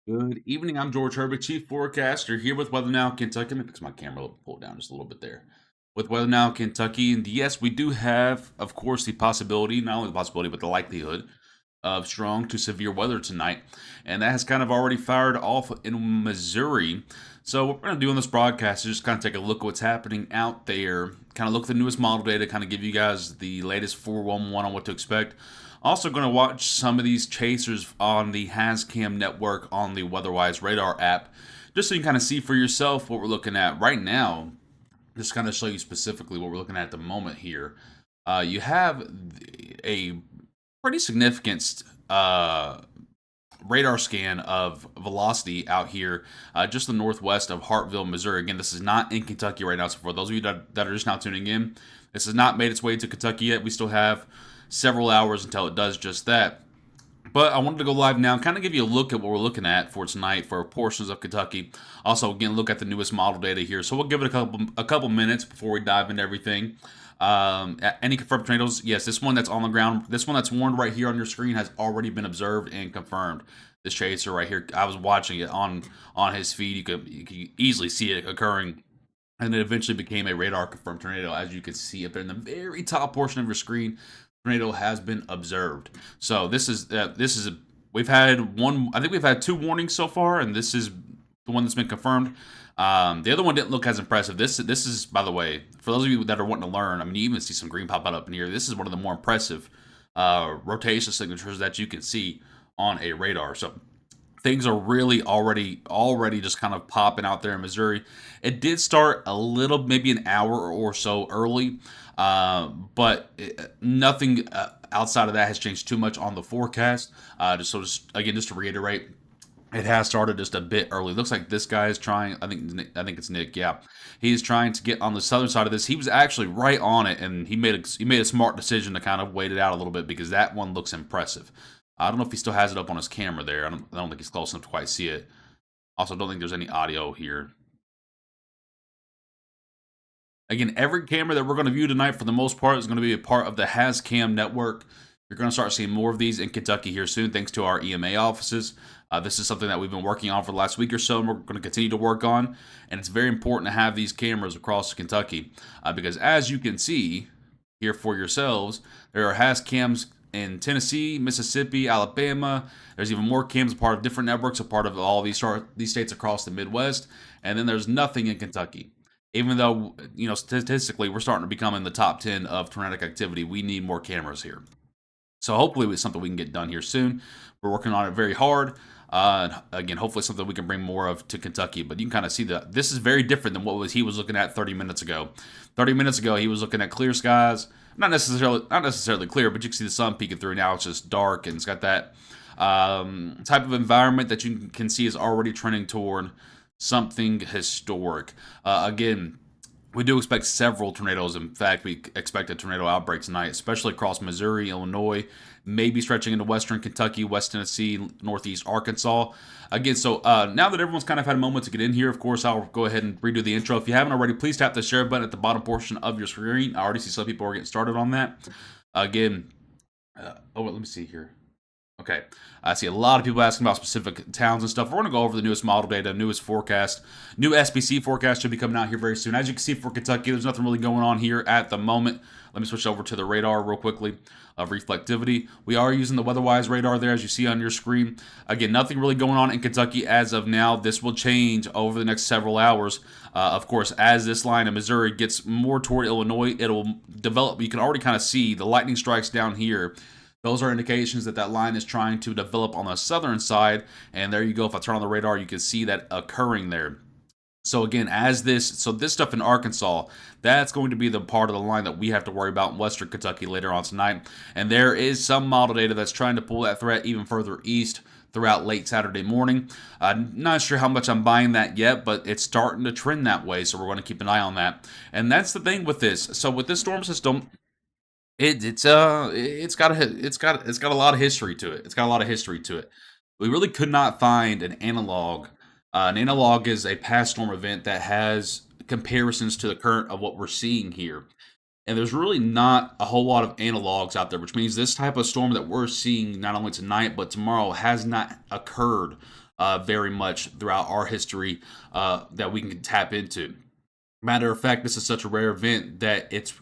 Good evening. I'm George Herbig, Chief Forecaster, here with Weather Now Kentucky. Let me fix my camera, pull it down just a little bit there. With Weather Now Kentucky, and yes, we do have, of course, the possibility, not only the possibility, but the likelihood of strong to severe weather tonight. And that has kind of already fired off in Missouri. So what we're going to do on this broadcast is just kind of take a look at what's happening out there, kind of look at the newest model data, kind of give you guys the latest 411 on what to expect. Also going to watch some of these chasers on the HazCam network on the WeatherWise radar app, just so you can kind of see for yourself what we're looking at right now. Just kind of show you specifically what we're looking at the moment here. You have a pretty significant radar scan of velocity out here, just the northwest of Hartville, Missouri. Again, this is not in Kentucky right now. So for those of you that are just now tuning in, this has not made its way to Kentucky yet. We still have several hours until it does just that. But I wanted to go live now and kind of give you a look at what we're looking at for tonight for portions of Kentucky. Also, again, look at the newest model data here. So we'll give it a couple minutes before we dive into everything. Any confirmed tornadoes? Yes, this one that's on the ground, this one that's warned right here on your screen has already been observed and confirmed. This chaser right here, I was watching it on his feed. You could easily see it occurring. And it eventually became a radar confirmed tornado, as you can see up there in the very top portion of your screen. Tornado has been observed. So this is we've had one. I think we've had two warnings so far, and this is the one that's been confirmed. The other one didn't look as impressive. This is, by the way, for those of you that are wanting to learn. I mean, you even see some green pop out up in here. This is one of the more impressive rotation signatures that you can see on a radar. So things are really already just kind of popping out there in Missouri. It did start a little, maybe an hour or so early, but nothing outside of that has changed too much on the forecast. Just to reiterate, it has started just a bit early. Looks like this guy is trying. I think it's Nick. Yeah, he's trying to get on the southern side of this. He was actually right on it, and he made a smart decision to kind of wait it out a little bit because that one looks impressive. I don't know if he still has it up on his camera there. I don't think he's close enough to quite see it. Also, don't think there's any audio here. Again, every camera that we're going to view tonight, for the most part, is going to be a part of the HazCam network. You're going to start seeing more of these in Kentucky here soon, thanks to our EMA offices. This is something that we've been working on for the last week or so, and we're going to continue to work on. And it's very important to have these cameras across Kentucky, because as you can see here for yourselves, there are HazCams in Tennessee, Mississippi, Alabama. There's even more cams, a part of different networks, a part of all these states across the Midwest. And then there's nothing in Kentucky. Even though, statistically, we're starting to become in the top 10 of tornadic activity, we need more cameras here. So hopefully it's something we can get done here soon. We're working on it very hard. Again, hopefully something we can bring more of to Kentucky. But you can kind of see that this is very different than what he was looking at 30 minutes ago. 30 minutes ago, he was looking at clear skies. Not necessarily clear, but you can see the sun peeking through. Now it's just dark, and it's got that type of environment that you can see is already trending toward something historic. Again, we do expect several tornadoes. In fact, we expect a tornado outbreak tonight, especially across Missouri, Illinois, maybe stretching into western Kentucky, West Tennessee, northeast Arkansas. Again, so now that everyone's kind of had a moment to get in here, of course, I'll go ahead and redo the intro. If you haven't already, please tap the share button at the bottom portion of your screen. I already see some people are getting started on that. Again, let me see here. Okay, I see a lot of people asking about specific towns and stuff. We're going to go over the newest model data, newest forecast. New SPC forecast should be coming out here very soon. As you can see for Kentucky, there's nothing really going on here at the moment. Let me switch over to the radar real quickly of reflectivity. We are using the WeatherWise radar there, as you see on your screen. Again, nothing really going on in Kentucky as of now. This will change over the next several hours. Of course, as this line in Missouri gets more toward Illinois, it'll develop. You can already kind of see the lightning strikes down here. Those are indications that line is trying to develop on the southern side. And there you go. If I turn on the radar, you can see that occurring there. So again, this stuff in Arkansas, that's going to be the part of the line that we have to worry about in western Kentucky later on tonight. And there is some model data that's trying to pull that threat even further east throughout late Saturday morning. Not sure how much I'm buying that yet, but it's starting to trend that way. So we're going to keep an eye on that. And that's the thing with this. So with this storm system, it's got a lot of history to it. It's got a lot of history to it. We really could not find an analog. An analog is a past storm event that has comparisons to the current of what we're seeing here. And there's really not a whole lot of analogs out there, which means this type of storm that we're seeing not only tonight but tomorrow has not occurred very much throughout our history that we can tap into. Matter of fact, this is such a rare event that it's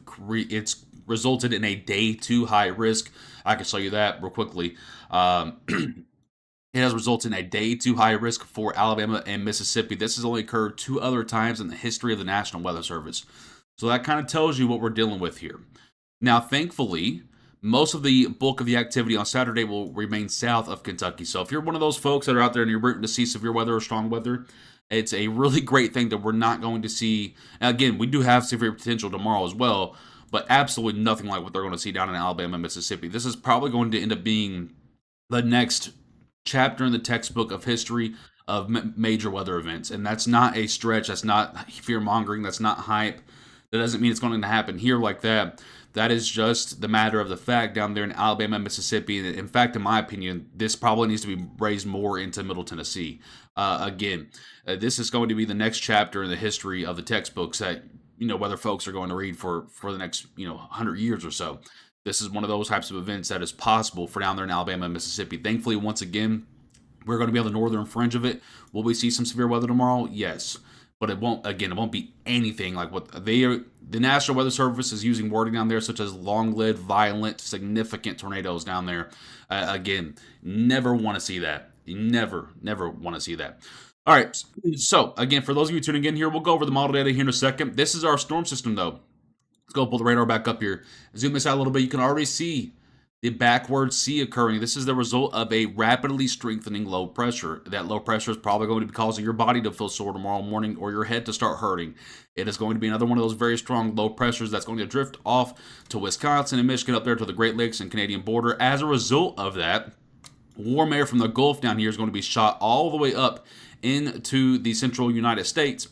resulted in a day 2 high risk. I can show you that real quickly. It has resulted in a day 2 high risk for Alabama and Mississippi. This has only occurred 2 other times in the history of the National Weather Service. So that kind of tells you what we're dealing with here. Now, thankfully, most of the bulk of the activity on Saturday will remain south of Kentucky. So if you're one of those folks that are out there and you're rooting to see severe weather or strong weather, it's a really great thing that we're not going to see. Again, we do have severe potential tomorrow as well, but absolutely nothing like what they're going to see down in Alabama and Mississippi. This is probably going to end up being the next chapter in the textbook of history of major weather events. And that's not a stretch. That's not fear-mongering. That's not hype. That doesn't mean it's going to happen here like that. That is just the matter of the fact down there in Alabama and Mississippi. In fact, in my opinion, this probably needs to be raised more into Middle Tennessee. This is going to be the next chapter in the history of the textbooks that, weather folks are going to read for the next, 100 years or so. This is one of those types of events that is possible for down there in Alabama and Mississippi. Thankfully, once again, we're going to be on the northern fringe of it. Will we see some severe weather tomorrow? Yes. But it won't be anything like what the National Weather Service is using wording down there, such as long-lived, violent, significant tornadoes down there. Again, never want to see that. You never want to see that. All right. So, again, for those of you tuning in here, we'll go over the model data here in a second. This is our storm system, though. Let's go pull the radar back up here. Zoom this out a little bit. You can already see the backward sea occurring. This is the result of a rapidly strengthening low pressure. That low pressure is probably going to be causing your body to feel sore tomorrow morning or your head to start hurting. It is going to be another one of those very strong low pressures that's going to drift off to Wisconsin and Michigan up there to the Great Lakes and Canadian border. As a result of that, warm air from the Gulf down here is going to be shot all the way up into the central United States.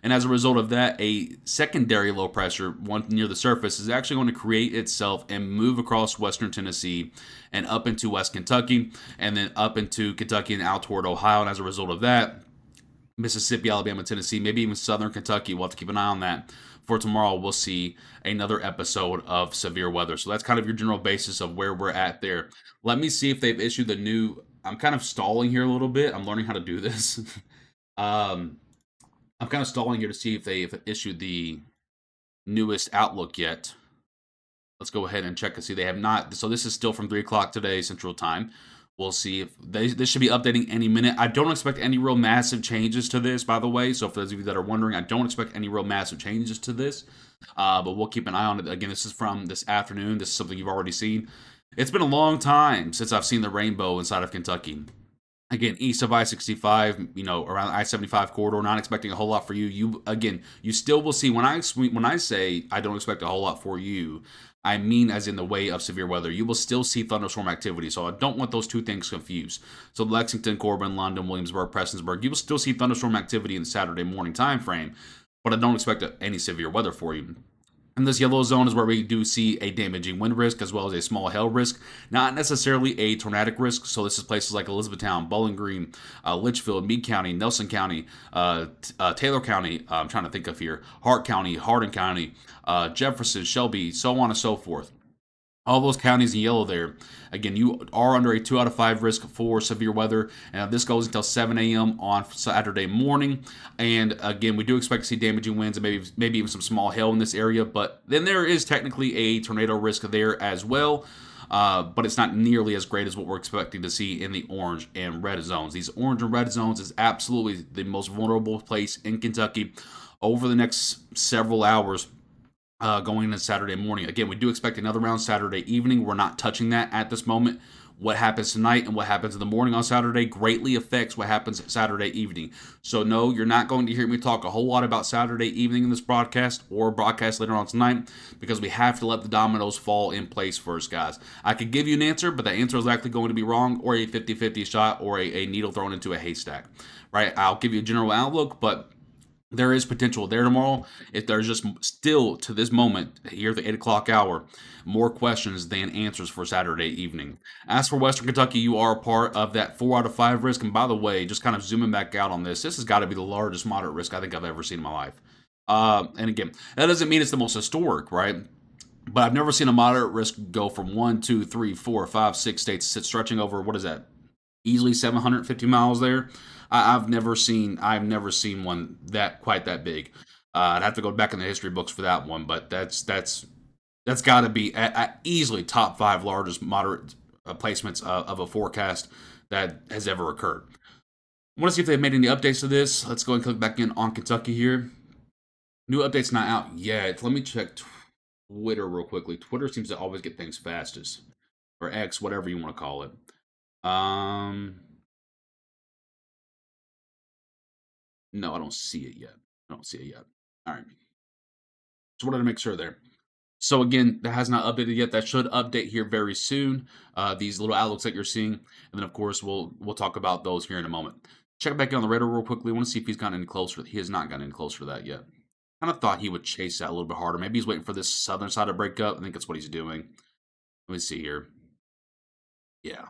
And as a result of that, a secondary low pressure, one near the surface, is actually going to create itself and move across western Tennessee and up into West Kentucky, and then up into Kentucky and out toward Ohio. And as a result of that, Mississippi, Alabama, Tennessee, maybe even southern Kentucky, we'll have to keep an eye on that. For tomorrow, we'll see another episode of severe weather. So that's kind of your general basis of where we're at there. Let me see if they've issued the new... I'm kind of stalling here a little bit. I'm learning how to do this. I'm kind of stalling here to see if they've issued the newest Outlook yet. Let's go ahead and check and see. They have not. So this is still from 3 o'clock today, Central Time. We'll see if this should be updating any minute. I don't expect any real massive changes to this, by the way. So for those of you that are wondering, I don't expect any real massive changes to this. But we'll keep an eye on it. Again, this is from this afternoon. This is something you've already seen. It's been a long time since I've seen the rainbow inside of Kentucky. Again, east of I-65, around the I-75 corridor, not expecting a whole lot for you. You still will see, when I say I don't expect a whole lot for you, I mean as in the way of severe weather. You will still see thunderstorm activity, so I don't want those two things confused. So Lexington, Corbin, London, Williamsburg, Prestonsburg, you will still see thunderstorm activity in the Saturday morning time frame, but I don't expect any severe weather for you. And this yellow zone is where we do see a damaging wind risk as well as a small hail risk, not necessarily a tornadic risk. So this is places like Elizabethtown, Bowling Green, Litchfield, Meade County, Nelson County, Taylor County, I'm trying to think of here, Hart County, Hardin County, Jefferson, Shelby, so on and so forth. All those counties in yellow there. Again, you are under a 2 out of 5 risk for severe weather. And this goes until 7 a.m. on Saturday morning. And again, we do expect to see damaging winds and maybe even some small hail in this area. But then there is technically a tornado risk there as well. But it's not nearly as great as what we're expecting to see in the orange and red zones. These orange and red zones is absolutely the most vulnerable place in Kentucky over the next several hours. Going into Saturday morning. Again, we do expect another round Saturday evening. We're not touching that at this moment. What happens tonight and what happens in the morning on Saturday greatly affects what happens Saturday evening. So no, you're not going to hear me talk a whole lot about Saturday evening in this broadcast or broadcast later on tonight because we have to let the dominoes fall in place first, guys. I could give you an answer, but the answer is likely going to be wrong or a 50-50 shot or a needle thrown into a haystack, right? I'll give you a general outlook, but there is potential there tomorrow. If there's just still, to this moment, here at the 8 o'clock hour, more questions than answers for Saturday evening. As for Western Kentucky, you are a part of that 4 out of 5 risk. And by the way, just kind of zooming back out on this has got to be the largest moderate risk I think I've ever seen in my life. And again, that doesn't mean it's the most historic, right? But I've never seen a moderate risk go from 1, 2, 3, 4, 5, 6 states stretching over, what is that? Easily 750 miles there. I've never seen one that quite that big. I'd have to go back in the history books for that one, but that's got to be easily top 5 largest moderate placements of a forecast that has ever occurred. I want to see if they've made any updates to this. Let's go and click back in on Kentucky here. New update's not out yet. Let me check Twitter real quickly. Twitter seems to always get things fastest. Or X, whatever you want to call it. No, I don't see it yet. I don't see it yet. All right. Just wanted to make sure there. So again, that has not updated yet. That should update here very soon. These little outlooks that you're seeing, and then of course we'll talk about those here in a moment. Check back in on the radar real quickly. I want to see if he's gotten any closer. He has not gotten any closer to that yet. Kind of thought he would chase that a little bit harder. Maybe he's waiting for this southern side to break up. I think that's what he's doing. Let me see here. Yeah.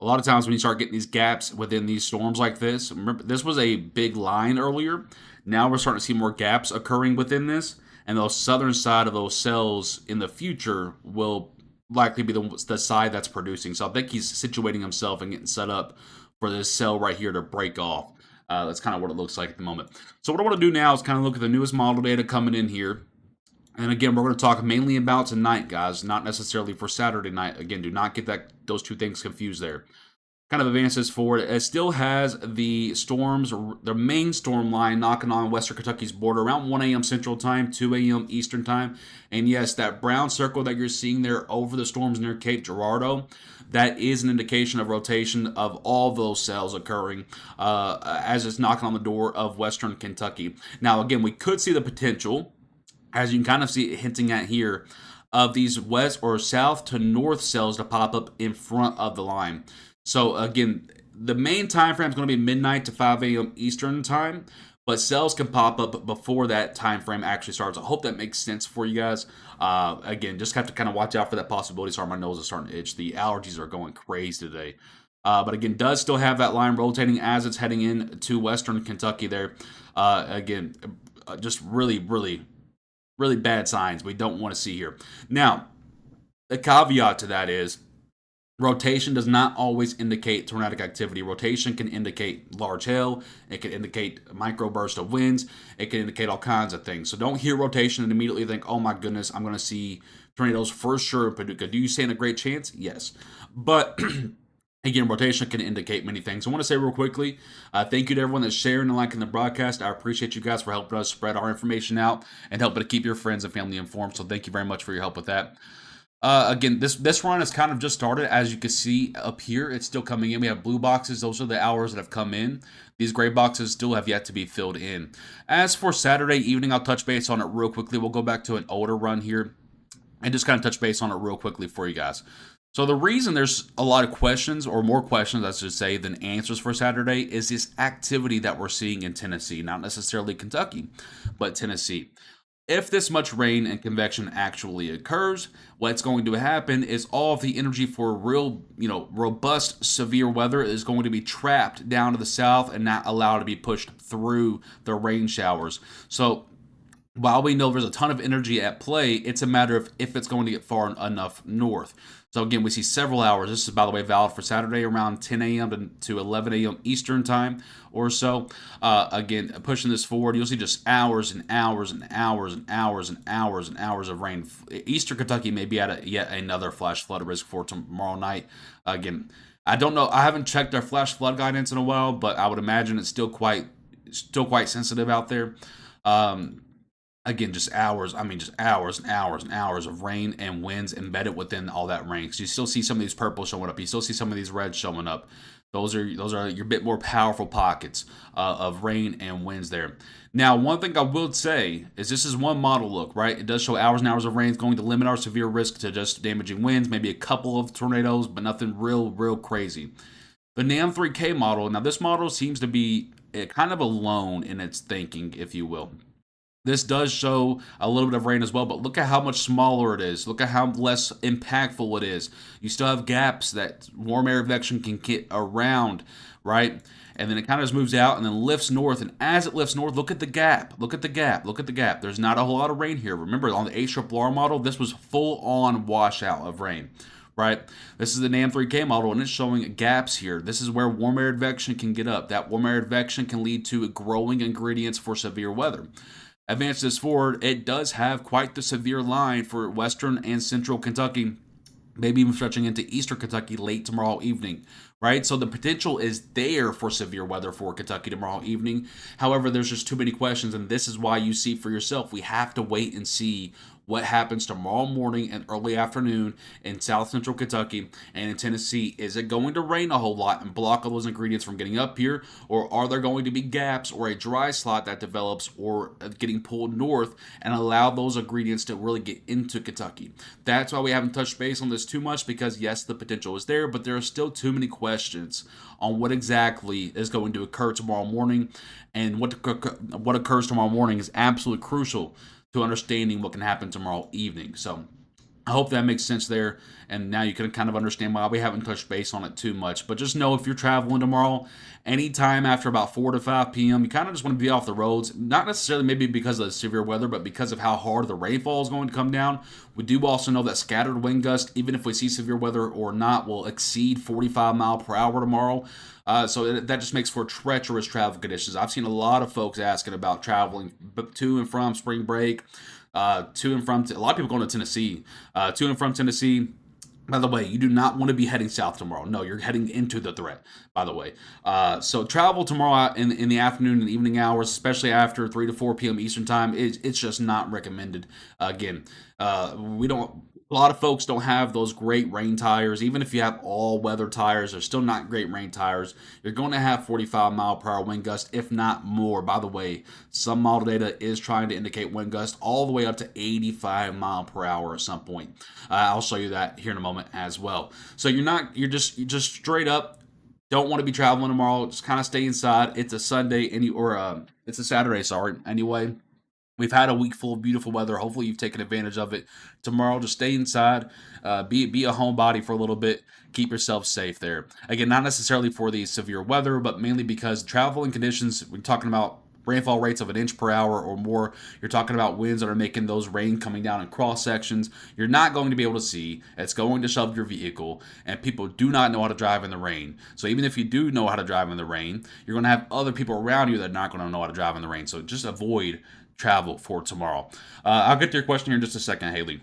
A lot of times when you start getting these gaps within these storms like this, remember this was a big line earlier. Now we're starting to see more gaps occurring within this, and the southern side of those cells in the future will likely be the side that's producing. So I think he's situating himself and getting set up for this cell right here to break off. That's kind of what it looks like at the moment. So what I want to do now is kind of look at the newest model data coming in here. And again, we're going to talk mainly about tonight, guys, not necessarily for Saturday night. Again, do not get those two things confused there. Kind of advances forward. It still has the storms, the main storm line knocking on Western Kentucky's border around 1 a.m. Central Time, 2 a.m. Eastern Time. And yes, that brown circle that you're seeing there over the storms near Cape Girardeau, that is an indication of rotation of all those cells occurring as it's knocking on the door of Western Kentucky. Now, again, we could see the potential, as you can kind of see it hinting at here, of these west or south to north cells to pop up in front of the line. So again, the main time frame is going to be midnight to 5 a.m. Eastern time, but cells can pop up before that time frame actually starts. I hope that makes sense for you guys. Again, just have to kind of watch out for that possibility. Sorry, my nose is starting to itch. The allergies are going crazy today. But again, does still have that line rotating as it's heading in to Western Kentucky there. Again, just really bad signs we don't want to see here. Now, the caveat to that is rotation does not always indicate tornadic activity. Rotation can indicate large hail. It can indicate microburst of winds. It can indicate all kinds of things. So don't hear rotation and immediately think, oh my goodness, I'm going to see tornadoes for sure in Paducah. Do you stand a great chance? Yes. But again, rotation can indicate many things. I want to say real quickly, thank you to everyone that's sharing and liking the broadcast. I appreciate you guys for helping us spread our information out and helping to keep your friends and family informed. So thank you very much for your help with that. Again, this run has kind of just started. As you can see up here, it's still coming in. We have blue boxes. Those are the hours that have come in. These gray boxes still have yet to be filled in. As for Saturday evening, I'll touch base on it real quickly. We'll go back to an older run here and just kind of touch base on it real quickly for you guys. So the reason there's a lot of questions, or more questions, I should say, than answers for Saturday is this activity that we're seeing in Tennessee. Not necessarily Kentucky, but Tennessee. If this much rain and convection actually occurs, what's going to happen is all of the energy for real, robust, severe weather is going to be trapped down to the south and not allowed to be pushed through the rain showers. So while we know there's a ton of energy at play, it's a matter of if it's going to get far enough north. So again, we see several hours. This is, by the way, valid for Saturday around 10 a.m. to 11 a.m. Eastern time or so. Again, pushing this forward, you'll see just hours and hours and hours and hours and hours and hours of rain. Eastern Kentucky may be at yet another flash flood risk for tomorrow night. Again, I don't know. I haven't checked their flash flood guidance in a while, but I would imagine it's still quite sensitive out there. Again, just hours and hours and hours and hours of rain and winds embedded within all that rain. So you still see some of these purple showing up. You still see some of these reds showing up. Those are your bit more powerful pockets of rain and winds there. Now, one thing I will say is this is one model look, right? It does show hours and hours of rain. It's going to limit our severe risk to just damaging winds, maybe a couple of tornadoes, but nothing real crazy. The NAM 3K model, now this model seems to be kind of alone in its thinking, if you will. This does show a little bit of rain as well, but look at how much smaller it is. Look at how less impactful it is. You still have gaps that warm air convection can get around, right? And then it kind of just moves out and then lifts north. And as it lifts north, look at the gap. Look at the gap. Look at the gap. There's not a whole lot of rain here. Remember, on the HRRR model, this was full-on washout of rain. right? This is the NAM3K model, and it's showing gaps here. This is where warm air advection can get up. That warm air advection can lead to growing ingredients for severe weather. Advance this forward, it does have quite the severe line for western and central Kentucky, maybe even stretching into eastern Kentucky late tomorrow evening, right? So the potential is there for severe weather for Kentucky tomorrow evening. However, there's just too many questions, and this is why you see for yourself. We have to wait and see what happens tomorrow morning and early afternoon in south central Kentucky and in Tennessee. Is it going to rain a whole lot and block all those ingredients from getting up here, or are there going to be gaps or a dry slot that develops or getting pulled north and allow those ingredients to really get into Kentucky? That's why we haven't touched base on this too much, because yes, the potential is there, but there are still too many questions on what exactly is going to occur tomorrow morning, and what occurs tomorrow morning is absolutely crucial to understanding what can happen tomorrow evening. So I hope that makes sense there, and now you can kind of understand why we haven't touched base on it too much. But just know, if you're traveling tomorrow, anytime after about 4 to 5 p.m., you kind of just want to be off the roads. Not necessarily maybe because of the severe weather, but because of how hard the rainfall is going to come down. We do also know that scattered wind gusts, even if we see severe weather or not, will exceed 45 mile per hour tomorrow. So that just makes for treacherous travel conditions. I've seen a lot of folks asking about traveling to and from spring break, to and from, a lot of people going to Tennessee, to and from Tennessee. By the way, you do not want to be heading south tomorrow. No, you're heading into the threat, by the way. So travel tomorrow in the afternoon and evening hours, especially after 3 to 4 p.m. Eastern time, it's just not recommended. Again, we don't. A lot of folks don't have those great rain tires. Even if you have all weather tires, they're still not great rain tires. You're going to have 45 mile per hour wind gust, if not more. By the way, some model data is trying to indicate wind gust all the way up to 85 mile per hour at some point. I'll show you that here in a moment as well. So you're just straight up don't want to be traveling tomorrow. Just kind of stay inside. It's a Sunday, it's a Saturday. Sorry. Anyway. We've had a week full of beautiful weather. Hopefully, you've taken advantage of it. Tomorrow, just stay inside, be a homebody for a little bit. Keep yourself safe there. Again, not necessarily for the severe weather, but mainly because traveling conditions. We're talking about rainfall rates of 1 inch per hour or more. You're talking about winds that are making those rain coming down in cross sections. You're not going to be able to see. It's going to shove your vehicle, and people do not know how to drive in the rain. So even if you do know how to drive in the rain, you're going to have other people around you that are not going to know how to drive in the rain. So just avoid travel for tomorrow. I'll get to your question here in just a second, Haley.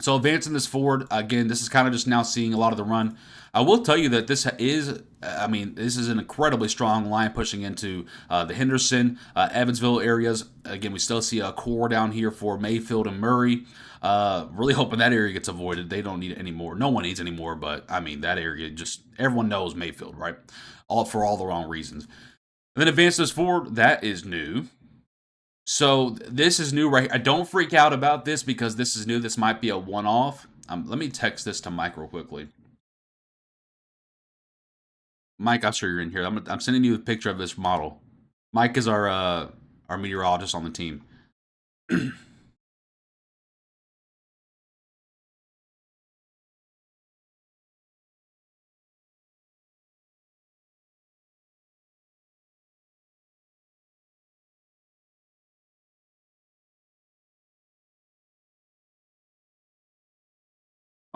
So advancing this forward, again, this is kind of just now seeing a lot of the run. I will tell you that this is an incredibly strong line pushing into the Henderson, Evansville areas. Again, we still see a core down here for Mayfield and Murray. Really hoping that area gets avoided. They don't need it anymore. No one needs anymore, but I mean, that area, just everyone knows Mayfield, right? All for all the wrong reasons. And then advance this forward, that is new. So this is new, right? I don't freak out about this because this is new. This might be a one-off. Let me text this to Mike real quickly. Mike, I'm sure you're in here. I'm sending you a picture of this model. Mike is our meteorologist on the team.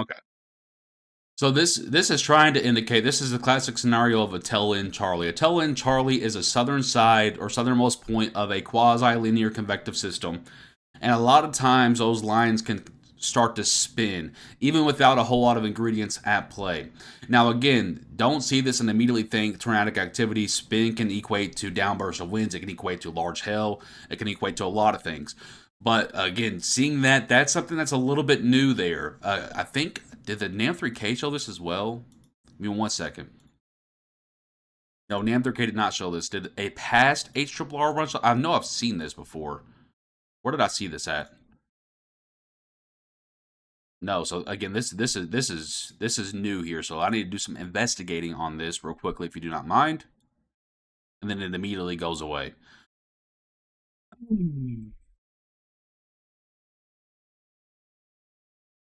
Okay. So this is trying to indicate, this is a classic scenario of a tail-end Charlie. A tail-end Charlie is a southern side or southernmost point of a quasi-linear convective system. And a lot of times those lines can start to spin, even without a whole lot of ingredients at play. Now again, don't see this and immediately think tornadic activity. Spin can equate to downburst of winds. It can equate to large hail. It can equate to a lot of things. But again, seeing that's something that's a little bit new there. I think, did the NAM3K show this as well? Give me 1 second. No, NAM3K did not show this. Did a past HRRR run show? I know I've seen this before. Where did I see this at? No, so again, this is new here, so I need to do some investigating on this real quickly, if you do not mind, and then it immediately goes away.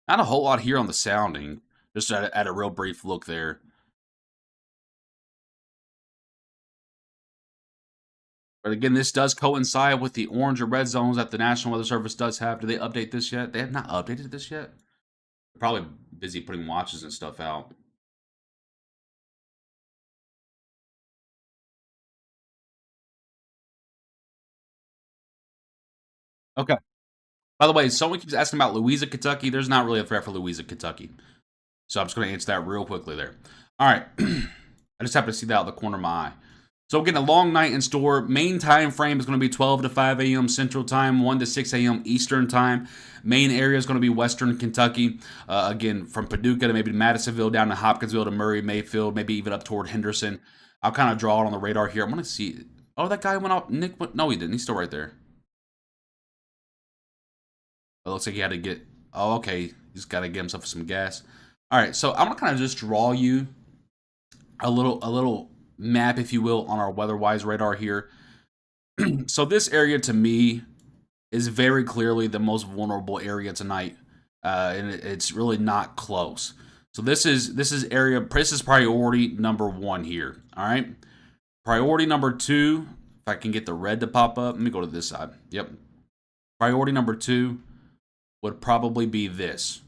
Not a whole lot here on the sounding, just at a real brief look there. But again, this does coincide with the orange or red zones that the National Weather Service does have. Do they update this yet? They have not updated this yet. Probably busy putting watches and stuff out. Okay. By the way, someone keeps asking about Louisa, Kentucky. There's not really a threat for Louisa, Kentucky. So I'm just going to answer that real quickly there. All right. I just happen to see that out of the corner of my eye. So again, a long night in store. Main time frame is going to be 12 to 5 a.m. Central Time, 1 to 6 a.m. Eastern Time. Main area is going to be Western Kentucky. Again, from Paducah to maybe Madisonville, down to Hopkinsville to Murray, Mayfield, maybe even up toward Henderson. I'll kind of draw it on the radar here. I'm going to see. Oh, that guy went out. Nick went. No, he didn't. He's still right there. It looks like he had to get. Oh, okay. He's got to get himself some gas. All right, so I'm gonna kind of just draw you a little map, if you will, on our weather-wise radar here. So this area to me is very clearly the most vulnerable area tonight, and it's really not close. So this is area. This is priority number 1 here. All right, priority number 2. If I can get the red to pop up, let me go to this side. Yep. Priority number 2 would probably be this.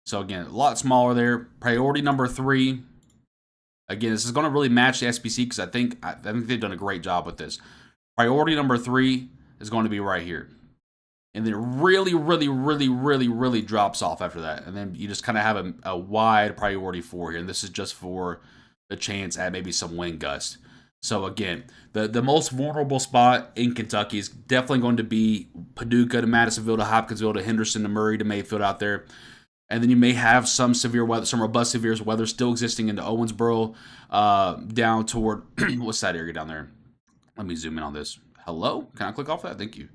So again, a lot smaller there. Priority number 3. Again, this is going to really match the SPC because I think they've done a great job with this. Priority number 3 is going to be right here. And then it really, really, really, really, really drops off after that. And then you just kind of have a wide priority 4 here. And this is just for the chance at maybe some wind gust. So again, the most vulnerable spot in Kentucky is definitely going to be Paducah to Madisonville to Hopkinsville to Henderson to Murray to Mayfield out there. And then you may have some severe weather, some robust severe weather still existing into Owensboro, down toward, what's that area down there? Let me zoom in on this. Hello? Can I click off that? Thank you.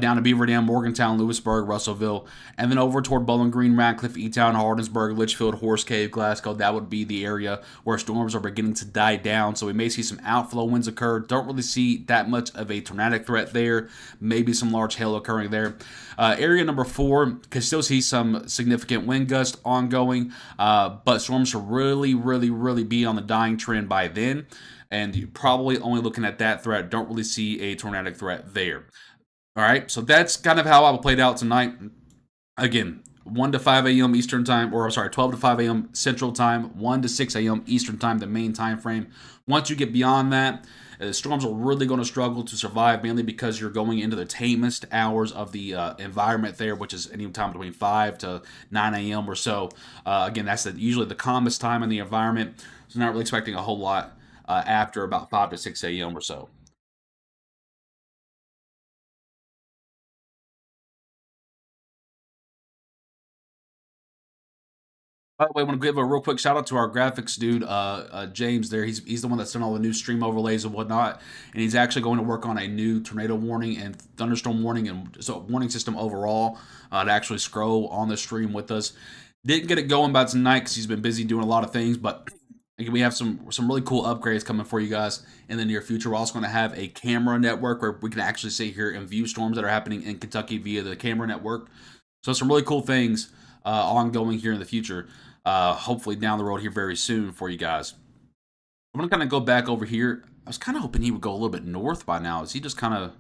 Down to Beaver Dam, Morgantown, Lewisburg, Russellville, and then over toward Bowling Green, Radcliffe, E-Town, Hardinsburg, Litchfield, Horse Cave, Glasgow. That would be the area where storms are beginning to die down. So we may see some outflow winds occur. Don't really see that much of a tornadic threat there. Maybe some large hail occurring there. Area number 4 can still see some significant wind gust ongoing, but storms should really, really, really be on the dying trend by then. And you're probably only looking at that threat. Don't really see a tornadic threat there. All right, so that's kind of how I will play it out tonight. Again, 1 to 5 a.m. Eastern Time, or I'm sorry, 12 to 5 a.m. Central Time, 1 to 6 a.m. Eastern Time, the main time frame. Once you get beyond that, storms are really going to struggle to survive, mainly because you're going into the tamest hours of the environment there, which is any time between 5 to 9 a.m. or so. Again, that's usually the calmest time in the environment, so not really expecting a whole lot after about 5 to 6 a.m. or so. By the way, I want to give a real quick shout out to our graphics dude, James. There, he's the one that's done all the new stream overlays and whatnot, and he's actually going to work on a new tornado warning and thunderstorm warning and so warning system overall to actually scroll on the stream with us. Didn't get it going by tonight because he's been busy doing a lot of things, but again, we have some really cool upgrades coming for you guys in the near future. We're also going to have a camera network where we can actually sit here and view storms that are happening in Kentucky via the camera network. So some really cool things ongoing here in the future. Hopefully down the road here very soon for you guys. I'm going to kind of go back over here. I was kind of hoping he would go a little bit north by now. Is he just kind of...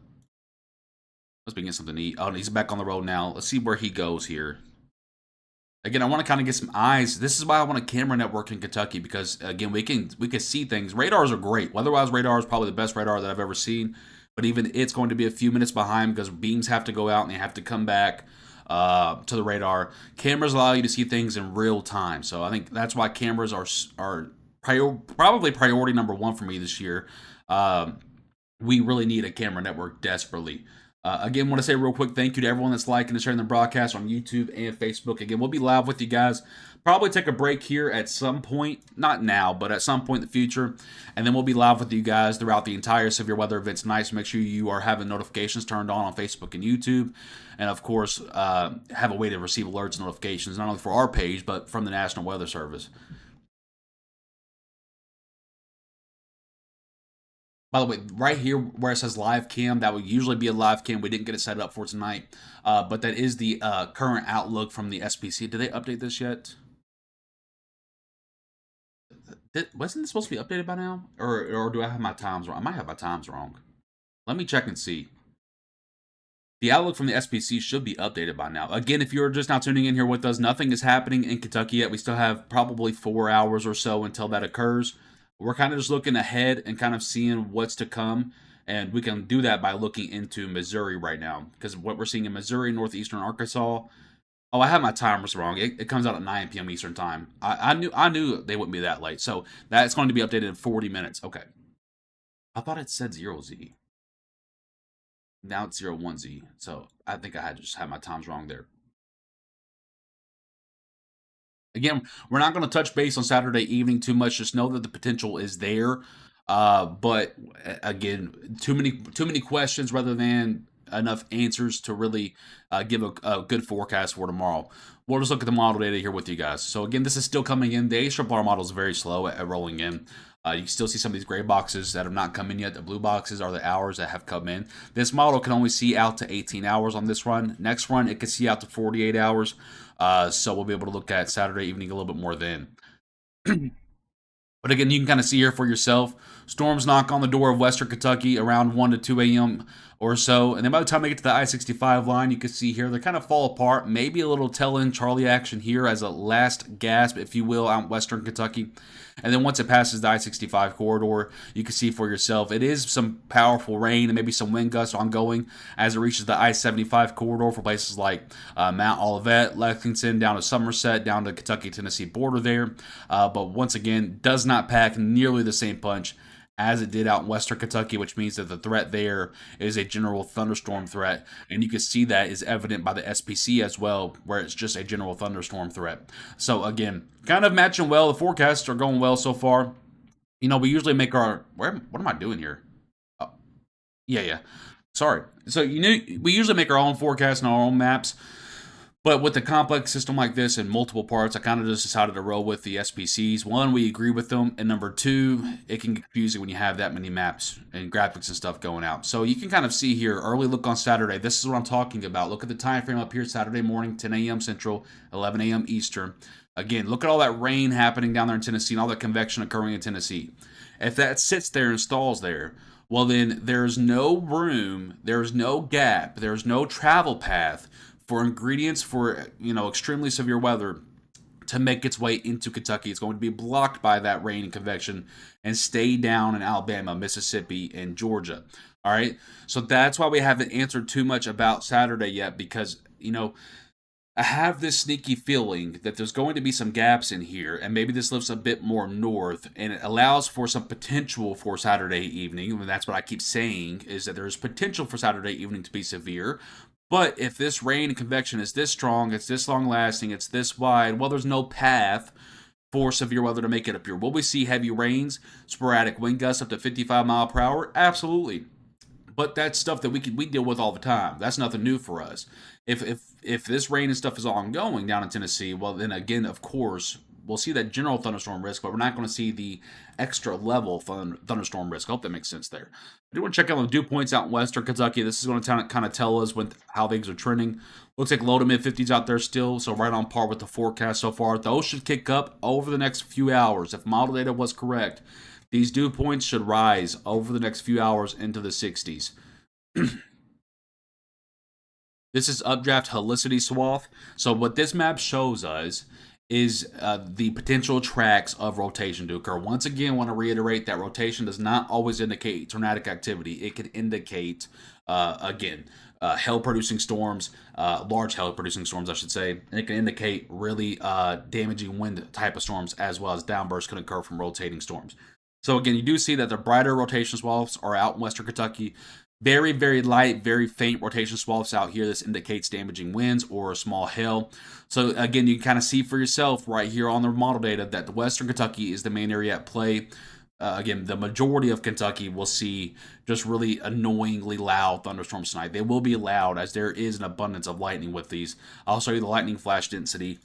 Must be getting something to eat. Oh, he's back on the road now. Let's see where he goes here. Again, I want to kind of get some eyes. This is why I want a camera network in Kentucky because, again, we can see things. Radars are great. Weather-wise, radar is probably the best radar that I've ever seen. But even it's going to be a few minutes behind because beams have to go out and they have to come back to the radar. Cameras allow you to see things in real time. So I think that's why cameras are probably priority number 1 for me this year. We really need a camera network desperately. Again, want to say real quick thank you to everyone that's liking and sharing the broadcast on YouTube and Facebook. Again, we'll be live with you guys. Probably take a break here at some point, not now, but at some point in the future. And then we'll be live with you guys throughout the entire severe weather events night. So make sure you are having notifications turned on Facebook and YouTube. And of course, have a way to receive alerts and notifications, not only for our page, but from the National Weather Service. By the way, right here where it says live cam, that would usually be a live cam. We didn't get it set up for tonight, but that is the current outlook from the SPC. Did they update this yet? Wasn't this supposed to be updated by now? Or do I have my times wrong? I might have my times wrong. Let me check and see. The outlook from the SPC should be updated by now. Again, if you're just now tuning in here with us, nothing is happening in Kentucky yet. We still have probably 4 hours or so until that occurs. We're kind of just looking ahead and kind of seeing what's to come. And we can do that by looking into Missouri right now. Because what we're seeing in Missouri, northeastern Arkansas. Oh, I have my timers wrong. It comes out at 9 p.m. Eastern time. I knew they wouldn't be that late. So that's going to be updated in 40 minutes. Okay. I thought it said 0Z. Now it's 01Z. So I think I had just had my times wrong there. Again, we're not going to touch base on Saturday evening too much. Just know that the potential is there. But again, too many questions rather than enough answers to really give a good forecast for tomorrow. We'll just look at the model data here with you guys. So again, this is still coming in. The ARRR model is very slow at rolling in. You can still see some of these gray boxes that have not come in yet. The blue boxes are the hours that have come in. This model can only see out to 18 hours on this run. Next run, it can see out to 48 hours. So we'll be able to look at Saturday evening a little bit more then. But again, you can kind of see here for yourself. Storms knock on the door of Western Kentucky around 1 to 2 a.m. or so. And then by the time they get to the I-65 line, you can see here they kind of fall apart. Maybe a little tail-end Charlie action here as a last gasp, if you will, out in Western Kentucky. And then once it passes the I-65 corridor, you can see for yourself it is some powerful rain and maybe some wind gusts ongoing as it reaches the I-75 corridor for places like Mount Olivet, Lexington, down to Somerset, down to Kentucky-Tennessee border there. But once again, does not pack nearly the same punch as it did out in Western Kentucky, which means that the threat there is a general thunderstorm threat. And you can see that is evident by the SPC as well, where it's just a general thunderstorm threat. So again, kind of matching well. The forecasts are going well so far. You know, we usually make our... what am I doing here? Oh, yeah. Sorry. So, we usually make our own forecasts and our own maps. But with a complex system like this in multiple parts, I kind of just decided to roll with the SPCs. One, we agree with them, and number two, it can get confusing when you have that many maps and graphics and stuff going out. So you can kind of see here, early look on Saturday. This is what I'm talking about. Look at the time frame up here, Saturday morning, 10 a.m. Central, 11 a.m. Eastern. Again, look at all that rain happening down there in Tennessee and all that convection occurring in Tennessee. If that sits there and stalls there, well then there's no room, there's no gap, there's no travel path for ingredients for extremely severe weather to make its way into Kentucky. It's going to be blocked by that rain and convection and stay down in Alabama, Mississippi, and Georgia. All right, so that's why we haven't answered too much about Saturday yet, because I have this sneaky feeling that there's going to be some gaps in here, and maybe this lifts a bit more north, and it allows for some potential for Saturday evening. And that's what I keep saying, is that there's potential for Saturday evening to be severe. But if this rain and convection is this strong, it's this long lasting, it's this wide, well, there's no path for severe weather to make it up here. Will we see heavy rains, sporadic wind gusts up to 55 mile per hour? Absolutely. But that's stuff that we deal with all the time. That's nothing new for us. If this rain and stuff is ongoing down in Tennessee, well, then again, of course, we'll see that general thunderstorm risk, but we're not going to see the extra level thunderstorm risk. I hope that makes sense there. I do want to check out the dew points out in Western Kentucky. This is going to kind of tell us how things are trending. Looks like low to mid 50s out there still, so right on par with the forecast so far. Those should kick up over the next few hours. If model data was correct, these dew points should rise over the next few hours into the 60s. This is updraft helicity swath. So what this map shows us is the potential tracks of rotation to occur. Once again, I want to reiterate that rotation does not always indicate tornadic activity. It can indicate, hail-producing storms, large hail-producing storms, I should say. And it can indicate really damaging wind type of storms, as well as downbursts can occur from rotating storms. So again, you do see that the brighter rotation swaths are out in Western Kentucky. Very, very light, very faint rotation swaths out here. This indicates damaging winds or a small hail. So again, you can kind of see for yourself right here on the model data that the Western Kentucky is the main area at play. Again, the majority of Kentucky will see just really annoyingly loud thunderstorms tonight. They will be loud as there is an abundance of lightning with these. I'll show you the lightning flash density.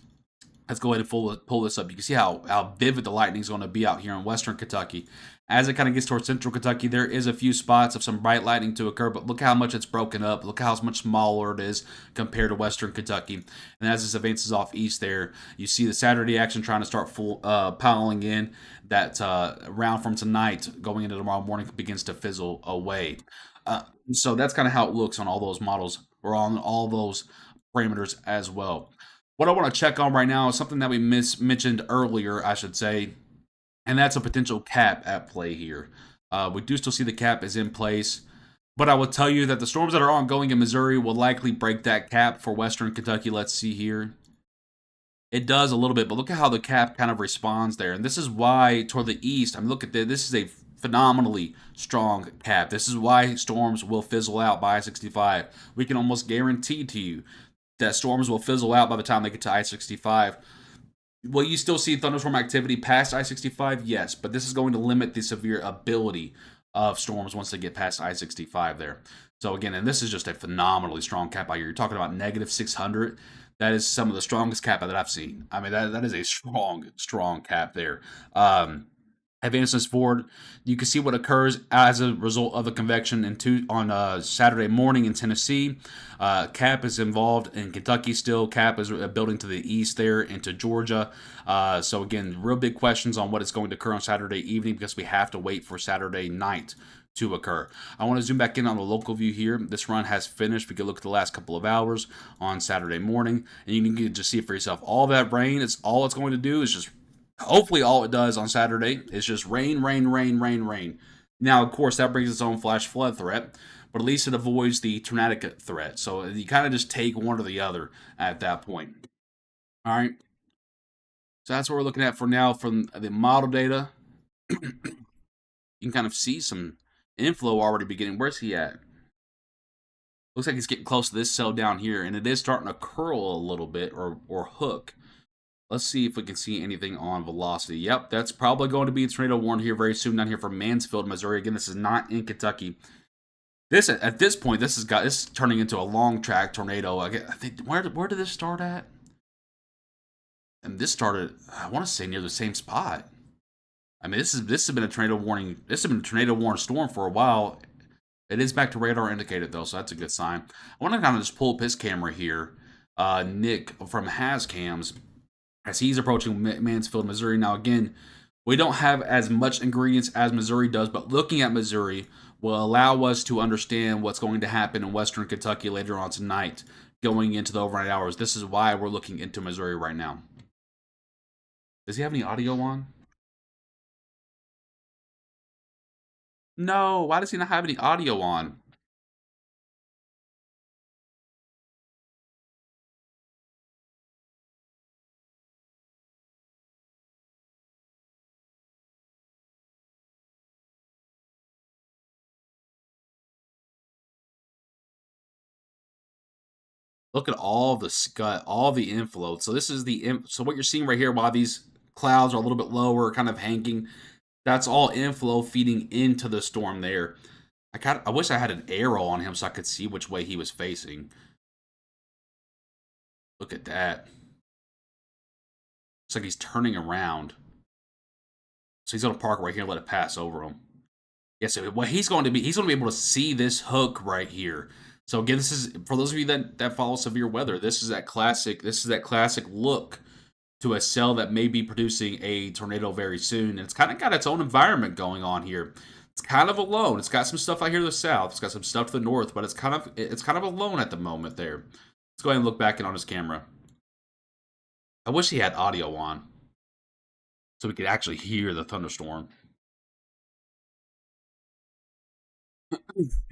Let's go ahead and pull this up. You can see how vivid the lightning is going to be out here in Western Kentucky. As it kind of gets towards Central Kentucky, there is a few spots of some bright lightning to occur, but look how much it's broken up. Look how much smaller it is compared to Western Kentucky. And as this advances off east there, you see the Saturday action trying to start piling in. That round from tonight going into tomorrow morning begins to fizzle away. So that's kind of how it looks on all those models We're on all those parameters as well. What I want to check on right now is something that we mentioned earlier, I should say, and that's a potential cap at play here. We do still see the cap is in place, but I will tell you that the storms that are ongoing in Missouri will likely break that cap for Western Kentucky. Let's see here. It does a little bit, but look at how the cap kind of responds there. And this is why, toward the east, I mean, look at this. This is a phenomenally strong cap. This is why storms will fizzle out by I-65. We can almost guarantee to you that storms will fizzle out by the time they get to I-65. Will you still see thunderstorm activity past I-65? Yes, but this is going to limit the severe ability of storms once they get past I-65 there. So again, and this is just a phenomenally strong cap out here. You're talking about negative 600. That is some of the strongest cap that I've seen. I mean, that is a strong cap there. Advancing forward, you can see what occurs as a result of the convection on Saturday morning in Tennessee. Cap is involved in Kentucky still. Cap is building to the east there into Georgia. So again, real big questions on what is going to occur on Saturday evening because we have to wait for Saturday night to occur. I want to zoom back in on the local view here. This run has finished. We can look at the last couple of hours on Saturday morning, and you can just see it for yourself. All that rain, all it's going to do is just, hopefully all it does on Saturday is just rain, rain, rain, rain, rain. Now, of course, that brings its own flash flood threat, but at least it avoids the tornadic threat. So you kind of just take one or the other at that point. All right. So that's what we're looking at for now from the model data. You can kind of see some inflow already beginning. Where's he at? Looks like he's getting close to this cell down here, and it is starting to curl a little bit or hook. Let's see if we can see anything on velocity. Yep, that's probably going to be a tornado warn here very soon down here from Mansfield, Missouri. Again, this is not in Kentucky. This at this point, this is turning into a long track tornado. I think where did this start at? And this started, I want to say, near the same spot. I mean, this has been a tornado warning. This has been a tornado warning storm for a while. It is back to radar indicated though, so that's a good sign. I want to kind of just pull up his camera here. Nick from HazCams, as he's approaching Mansfield, Missouri. Now, again, we don't have as much ingredients as Missouri does, but looking at Missouri will allow us to understand what's going to happen in Western Kentucky later on tonight, going into the overnight hours. This is why we're looking into Missouri right now. Does he have any audio on? No, why does he not have any audio on? Look at all the scud, all the inflow. So this is so what you're seeing right here, while these clouds are a little bit lower, kind of hanging, that's all inflow feeding into the storm there. I wish I had an arrow on him so I could see which way he was facing. Look at that. It's like he's turning around. So he's gonna park right here and let it pass over him. Yeah, so what he's going to be able to see this hook right here. So again, this is for those of you that follow severe weather. This is that classic look to a cell that may be producing a tornado very soon, and it's kind of got its own environment going on here. It's kind of alone. It's got some stuff out here to the south. It's got some stuff to the north, but it's kind of alone at the moment there. Let's go ahead and look back in on his camera. I wish he had audio on so we could actually hear the thunderstorm.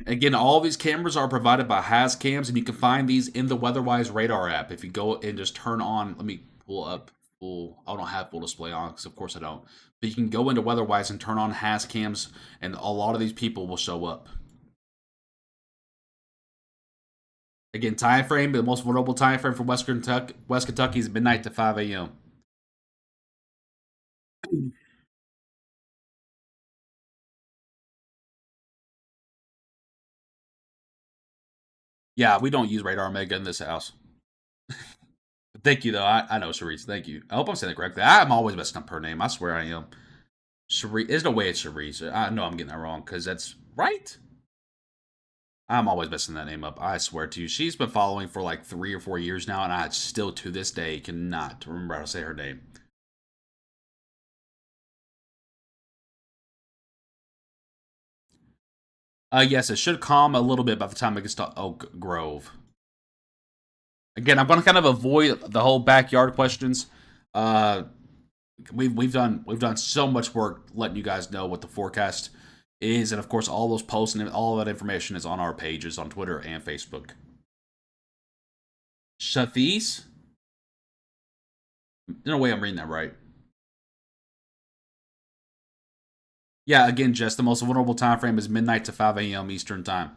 Again, all these cameras are provided by HazCams, and you can find these in the WeatherWise radar app. If you go and just turn on, let me pull up I don't have full display on because of course I don't. But you can go into WeatherWise and turn on HazCams, and a lot of these people will show up. Again, time frame, the most vulnerable time frame for West Kentucky is midnight to 5 a.m. Yeah, we don't use Radar Mega in this house. Thank you, though. I know, Sharice. Thank you. I hope I'm saying it correctly. I'm always messing up her name. I swear I am. Sharice. There's no way it's Sharice. I know I'm getting that wrong because that's right. I'm always messing that name up. I swear to you. She's been following for like 3 or 4 years now, and I still to this day cannot remember how to say her name. Yes, it should calm a little bit by the time it gets to Oak Grove. Again, I'm going to kind of avoid the whole backyard questions. Uh, we've done so much work letting you guys know what the forecast is, and of course, all those posts and all that information is on our pages on Twitter and Facebook. Shathis? No way I'm reading that right. Yeah, again, Jess, the most vulnerable time frame is midnight to 5 a.m. Eastern time,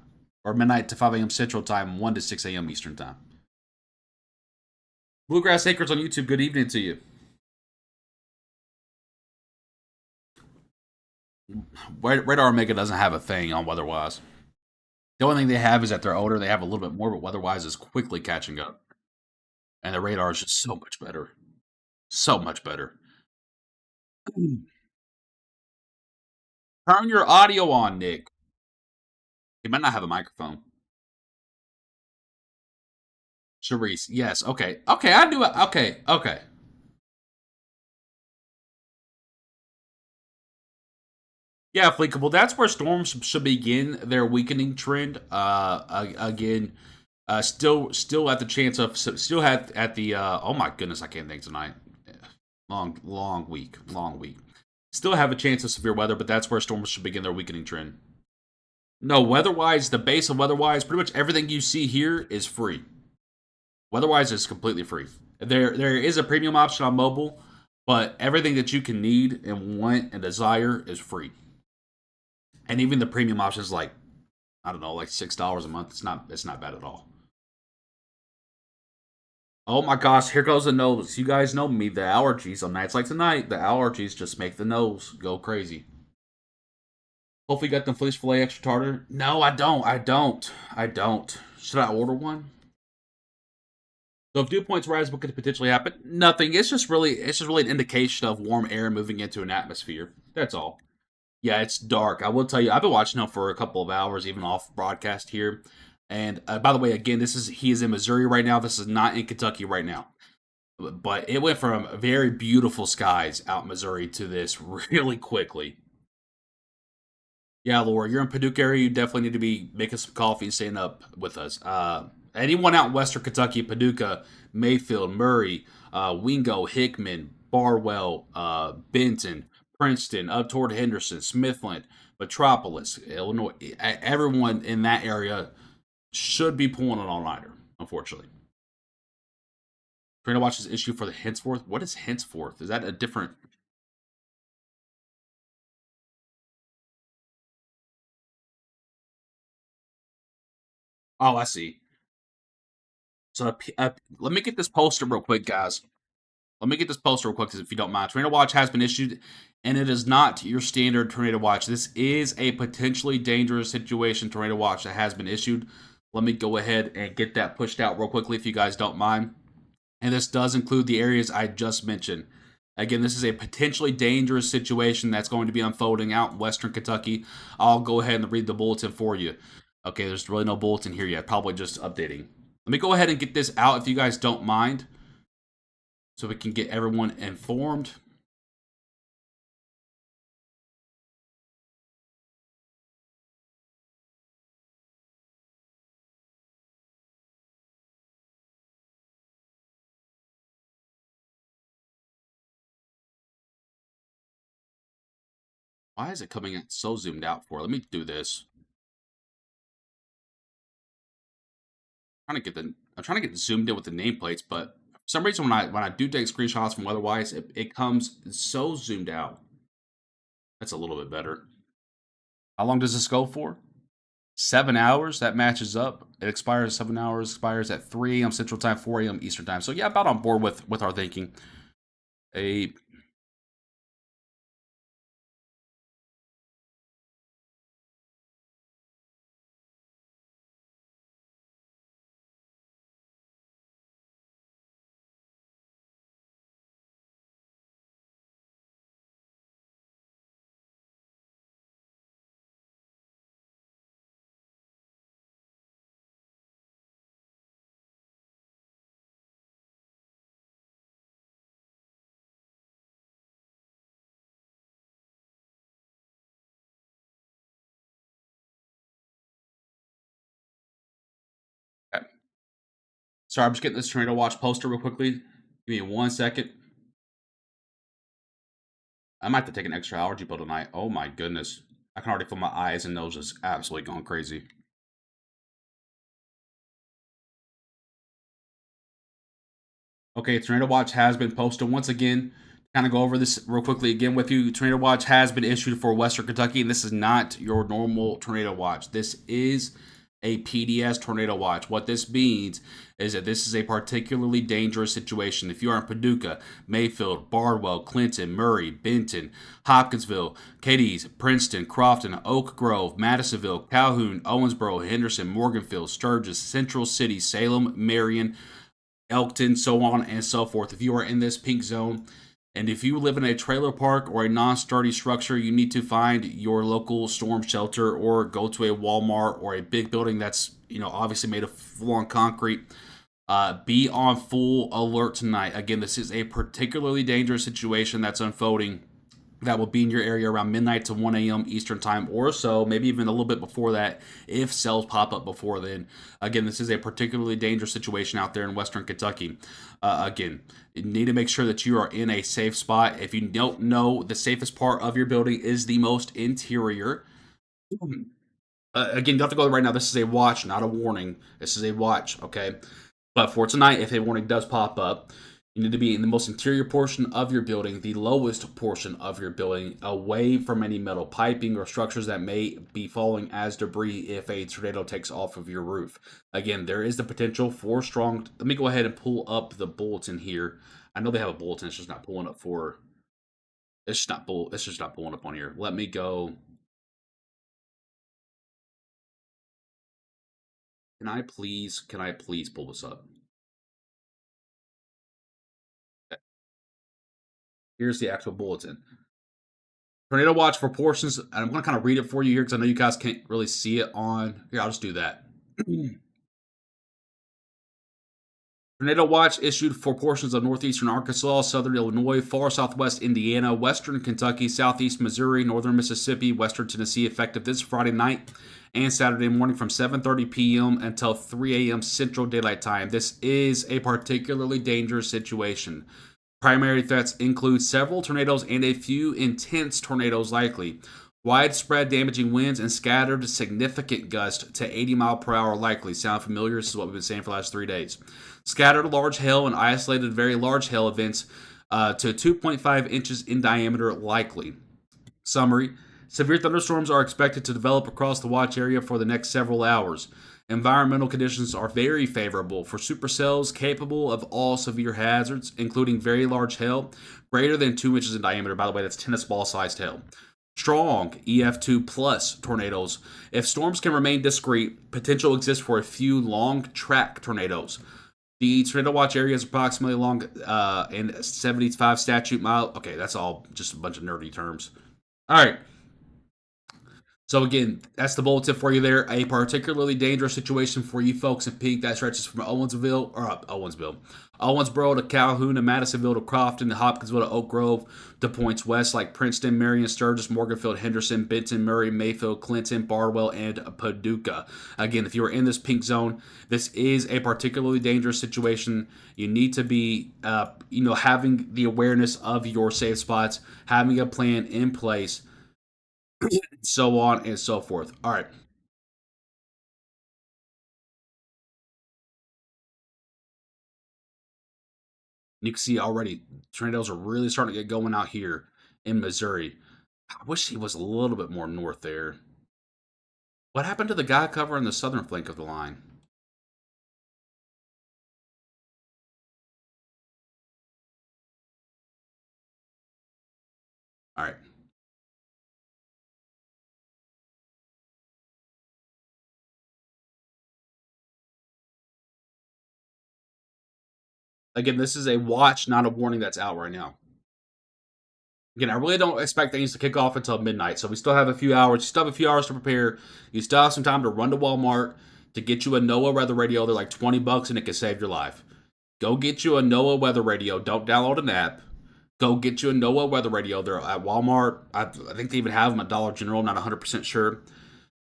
or midnight to 5 a.m. Central time, 1 to 6 a.m. Eastern time. Bluegrass Acres on YouTube. Good evening to you. Radar Omega doesn't have a thing on weather-wise. The only thing they have is that they're older. They have a little bit more, but weather-wise is quickly catching up. And the radar is just so much better. So much better. Turn your audio on, Nick. He might not have a microphone. Charisse, yes, okay. Okay, I do it. Okay, okay. Yeah, Fleekable. That's where storms should begin their weakening trend. Again, still at the chance of, still at the. Oh my goodness, I can't think tonight. Long week, long week. Still have a chance of severe weather, but that's where storms should begin their weakening trend. No, weather-wise, the base of weather-wise, pretty much everything you see here is free. Weather-wise is completely free. There is a premium option on mobile, but everything that you can need and want and desire is free. And even the premium option is like, I don't know, like $6 a month. It's not bad at all. Oh my gosh, here goes the nose. You guys know me, the allergies on nights like tonight. The allergies just make the nose go crazy. Hopefully, you got the fish fillet extra tartar. No, I don't. I don't. Should I order one? So if dew points rise, what could potentially happen? Nothing. It's just really an indication of warm air moving into an atmosphere. That's all. Yeah, it's dark. I will tell you, I've been watching him for a couple of hours, even off broadcast here. And by the way, again, he is in Missouri right now. This is not in Kentucky right now. But it went from very beautiful skies out in Missouri to this really quickly. Yeah, Laura, you're in Paducah area. You definitely need to be making some coffee and staying up with us. Anyone out in Western Kentucky, Paducah, Mayfield, Murray, Wingo, Hickman, Barwell, Benton, Princeton, up toward Henderson, Smithland, Metropolis, Illinois. Everyone in that area should be pulling an all-nighter, unfortunately. Trying to watch this issue for the henceforth. What is henceforth? Is that a different? Oh, I see. So let me get this poster real quick, guys. Let me get this poster real quick, if you don't mind. Tornado Watch has been issued, and it is not your standard Tornado Watch. This is a potentially dangerous situation Tornado Watch that has been issued. Let me go ahead and get that pushed out real quickly, if you guys don't mind. And this does include the areas I just mentioned. Again, this is a potentially dangerous situation that's going to be unfolding out in Western Kentucky. I'll go ahead and read the bulletin for you. Okay, there's really no bulletin here yet. Probably just updating. Let me go ahead and get this out, if you guys don't mind, so we can get everyone informed. Why is it coming out so zoomed out for? Let me do this. I'm trying to get zoomed in with the nameplates, but for some reason when I do take screenshots from weatherwise, it comes so zoomed out. That's a little bit better. How long does this go for? 7 hours. That matches up. It expires 7 hours. Expires at 3 a.m. Central Time, 4 a.m. Eastern Time. So yeah, about on board with our thinking. A Sorry, I'm just getting this tornado watch poster real quickly. Give me 1 second. I might have to take an extra allergy pill tonight. Oh my goodness. I can already feel my eyes and nose just absolutely going crazy. Okay, Tornado Watch has been posted once again. Kind of go over this real quickly again with you. Tornado Watch has been issued for Western Kentucky, and this is not your normal Tornado Watch. This is a PDS Tornado Watch. What this means is that this is a particularly dangerous situation. If you are in Paducah, Mayfield, Bardwell, Clinton, Murray, Benton, Hopkinsville, Cadiz, Princeton, Crofton, Oak Grove, Madisonville, Calhoun, Owensboro, Henderson, Morganfield, Sturgis, Central City, Salem, Marion, Elkton, so on and so forth. If you are in this pink zone, and if you live in a trailer park or a non-sturdy structure, you need to find your local storm shelter or go to a Walmart or a big building that's, obviously made of full-on concrete. Be on full alert tonight. Again, this is a particularly dangerous situation that's unfolding that will be in your area around midnight to 1 a.m. Eastern time or so, maybe even a little bit before that if cells pop up before then. Again, this is a particularly dangerous situation out there in Western Kentucky. Again, you need to make sure that you are in a safe spot. If you don't know, the safest part of your building is the most interior. Again, you don't have to go right now. This is a watch, not a warning. This is a watch, okay? But for tonight, if a warning does pop up, you need to be in the most interior portion of your building, the lowest portion of your building, away from any metal piping or structures that may be falling as debris if a tornado takes off of your roof. Again, there is the potential for strong. Let me go ahead and pull up the bulletin here. I know they have a bulletin. It's just not pulling up for. It's just not pulling up on here. Let me go. Can I please pull this up? Here's the actual bulletin. Tornado watch for portions, and I'm going to kind of read it for you here because I know you guys can't really see it on. Here, I'll just do that. Tornado watch issued for portions of northeastern Arkansas, southern Illinois, far southwest Indiana, western Kentucky, southeast Missouri, northern Mississippi, western Tennessee, effective this Friday night and Saturday morning from 7:30 p.m. until 3 a.m. Central Daylight Time. This is a particularly dangerous situation. Primary threats include several tornadoes and a few intense tornadoes likely. Widespread damaging winds and scattered significant gusts to 80 mile per hour likely. Sound familiar? This is what we've been saying for the last 3 days. Scattered large hail and isolated very large hail events to 2.5 inches in diameter likely. Summary. Severe thunderstorms are expected to develop across the watch area for the next several hours. Environmental conditions are very favorable for supercells capable of all severe hazards, including very large hail, greater than 2 inches in diameter. By the way, that's tennis ball sized hail. Strong EF2 plus tornadoes. If storms can remain discrete, potential exists for a few long track tornadoes. The tornado watch area is approximately long and 75 statute mile. Okay, that's all just a bunch of nerdy terms. All right. So again, that's the bulletin for you there. A particularly dangerous situation for you folks in pink that stretches from Owensboro to Calhoun to Madisonville to Crofton to Hopkinsville to Oak Grove to points west like Princeton, Marion, Sturgis, Morganfield, Henderson, Benton, Murray, Mayfield, Clinton, Bardwell, and Paducah. Again, if you are in this pink zone, this is a particularly dangerous situation. You need to be, having the awareness of your safe spots, having a plan in place, so on and so forth. All right. You can see already tornadoes are really starting to get going out here in Missouri. I wish he was a little bit more north there. What happened to the guy covering the southern flank of the line? All right. Again, this is a watch, not a warning that's out right now. Again, I really don't expect things to kick off until midnight, so we still have a few hours. You still have a few hours to prepare. You still have some time to run to Walmart to get you a NOAA weather radio. They're like $20 and it can save your life. Go get you a NOAA weather radio. Don't download an app. Go get you a NOAA weather radio. They're at Walmart. I think they even have them at Dollar General. I'm not 100% sure.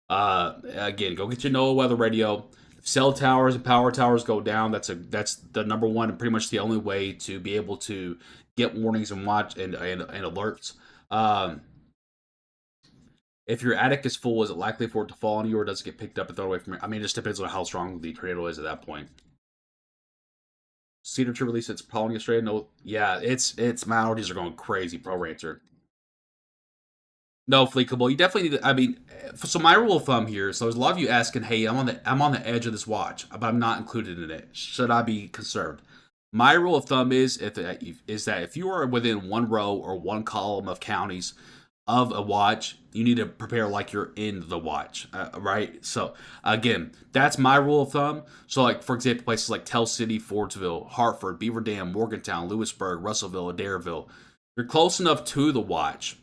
Again, go get your NOAA weather radio. cell towers and power towers go down, that's the number one and pretty much the only way to be able to get warnings and watch and alerts. Um, if your attic is full, is it likely for it to fall on you, or does it get picked up and thrown away from you? I mean, it just depends on how strong the tornado is at that point. Cedar tree release its pollen yesterday. No, yeah, it's my allergies are going crazy. Pro Rancher. No, Fleekable. You definitely need to. I mean, so my rule of thumb here. So there's a lot of you asking, "Hey, I'm on the edge of this watch, but I'm not included in it. Should I be concerned?" My rule of thumb is that if you are within one row or one column of counties of a watch, you need to prepare like you're in the watch, right? So again, that's my rule of thumb. So like for example, places like Tell City, Fordsville, Hartford, Beaver Dam, Morgantown, Lewisburg, Russellville, Adairville, you're close enough to the watch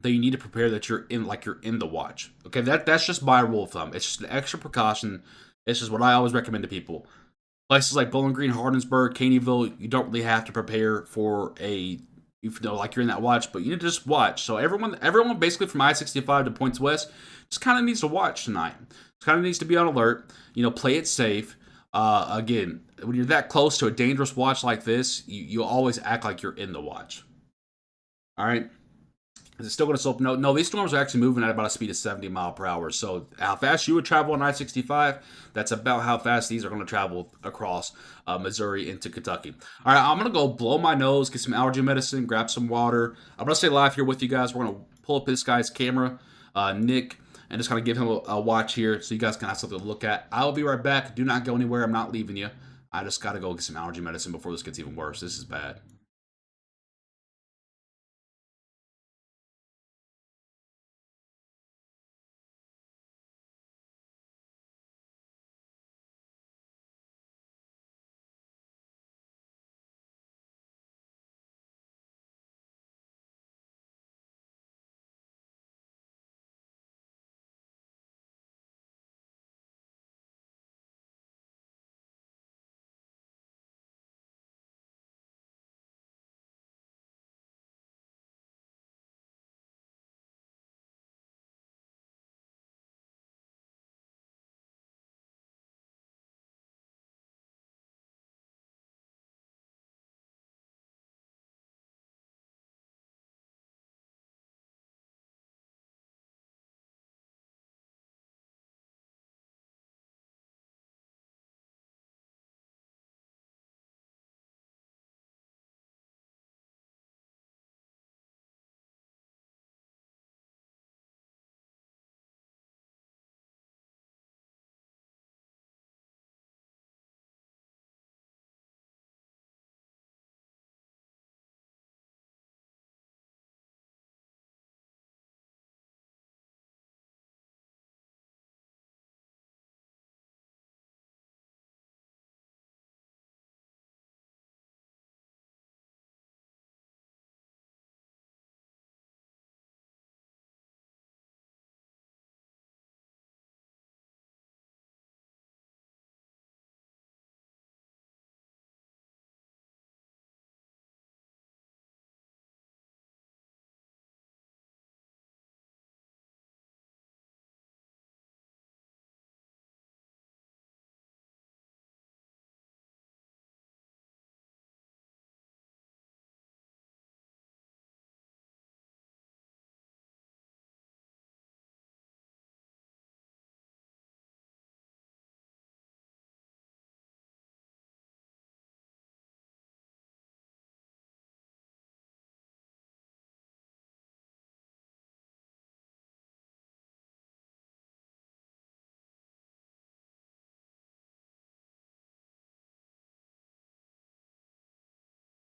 that you need to prepare that you're in the watch. Okay, that's just my rule of thumb. It's just an extra precaution. It's just what I always recommend to people. Places like Bowling Green, Hardinsburg, Caneyville, you don't really have to prepare for like you're in that watch, but you need to just watch. So everyone basically from I-65 to points west just kind of needs to watch tonight. Just kind of needs to be on alert. Play it safe. Again, when you're that close to a dangerous watch like this, you always act like you're in the watch. All right. Is it still going to slope? No, no. These storms are actually moving at about a speed of 70 mile per hour. So how fast you would travel on I-65, that's about how fast these are going to travel across Missouri into Kentucky. All right, I'm going to go blow my nose, get some allergy medicine, grab some water. I'm going to stay live here with you guys. We're going to pull up this guy's camera, Nick, and just kind of give him a watch here so you guys can have something to look at. I'll be right back. Do not go anywhere. I'm not leaving you. I just got to go get some allergy medicine before this gets even worse. This is bad.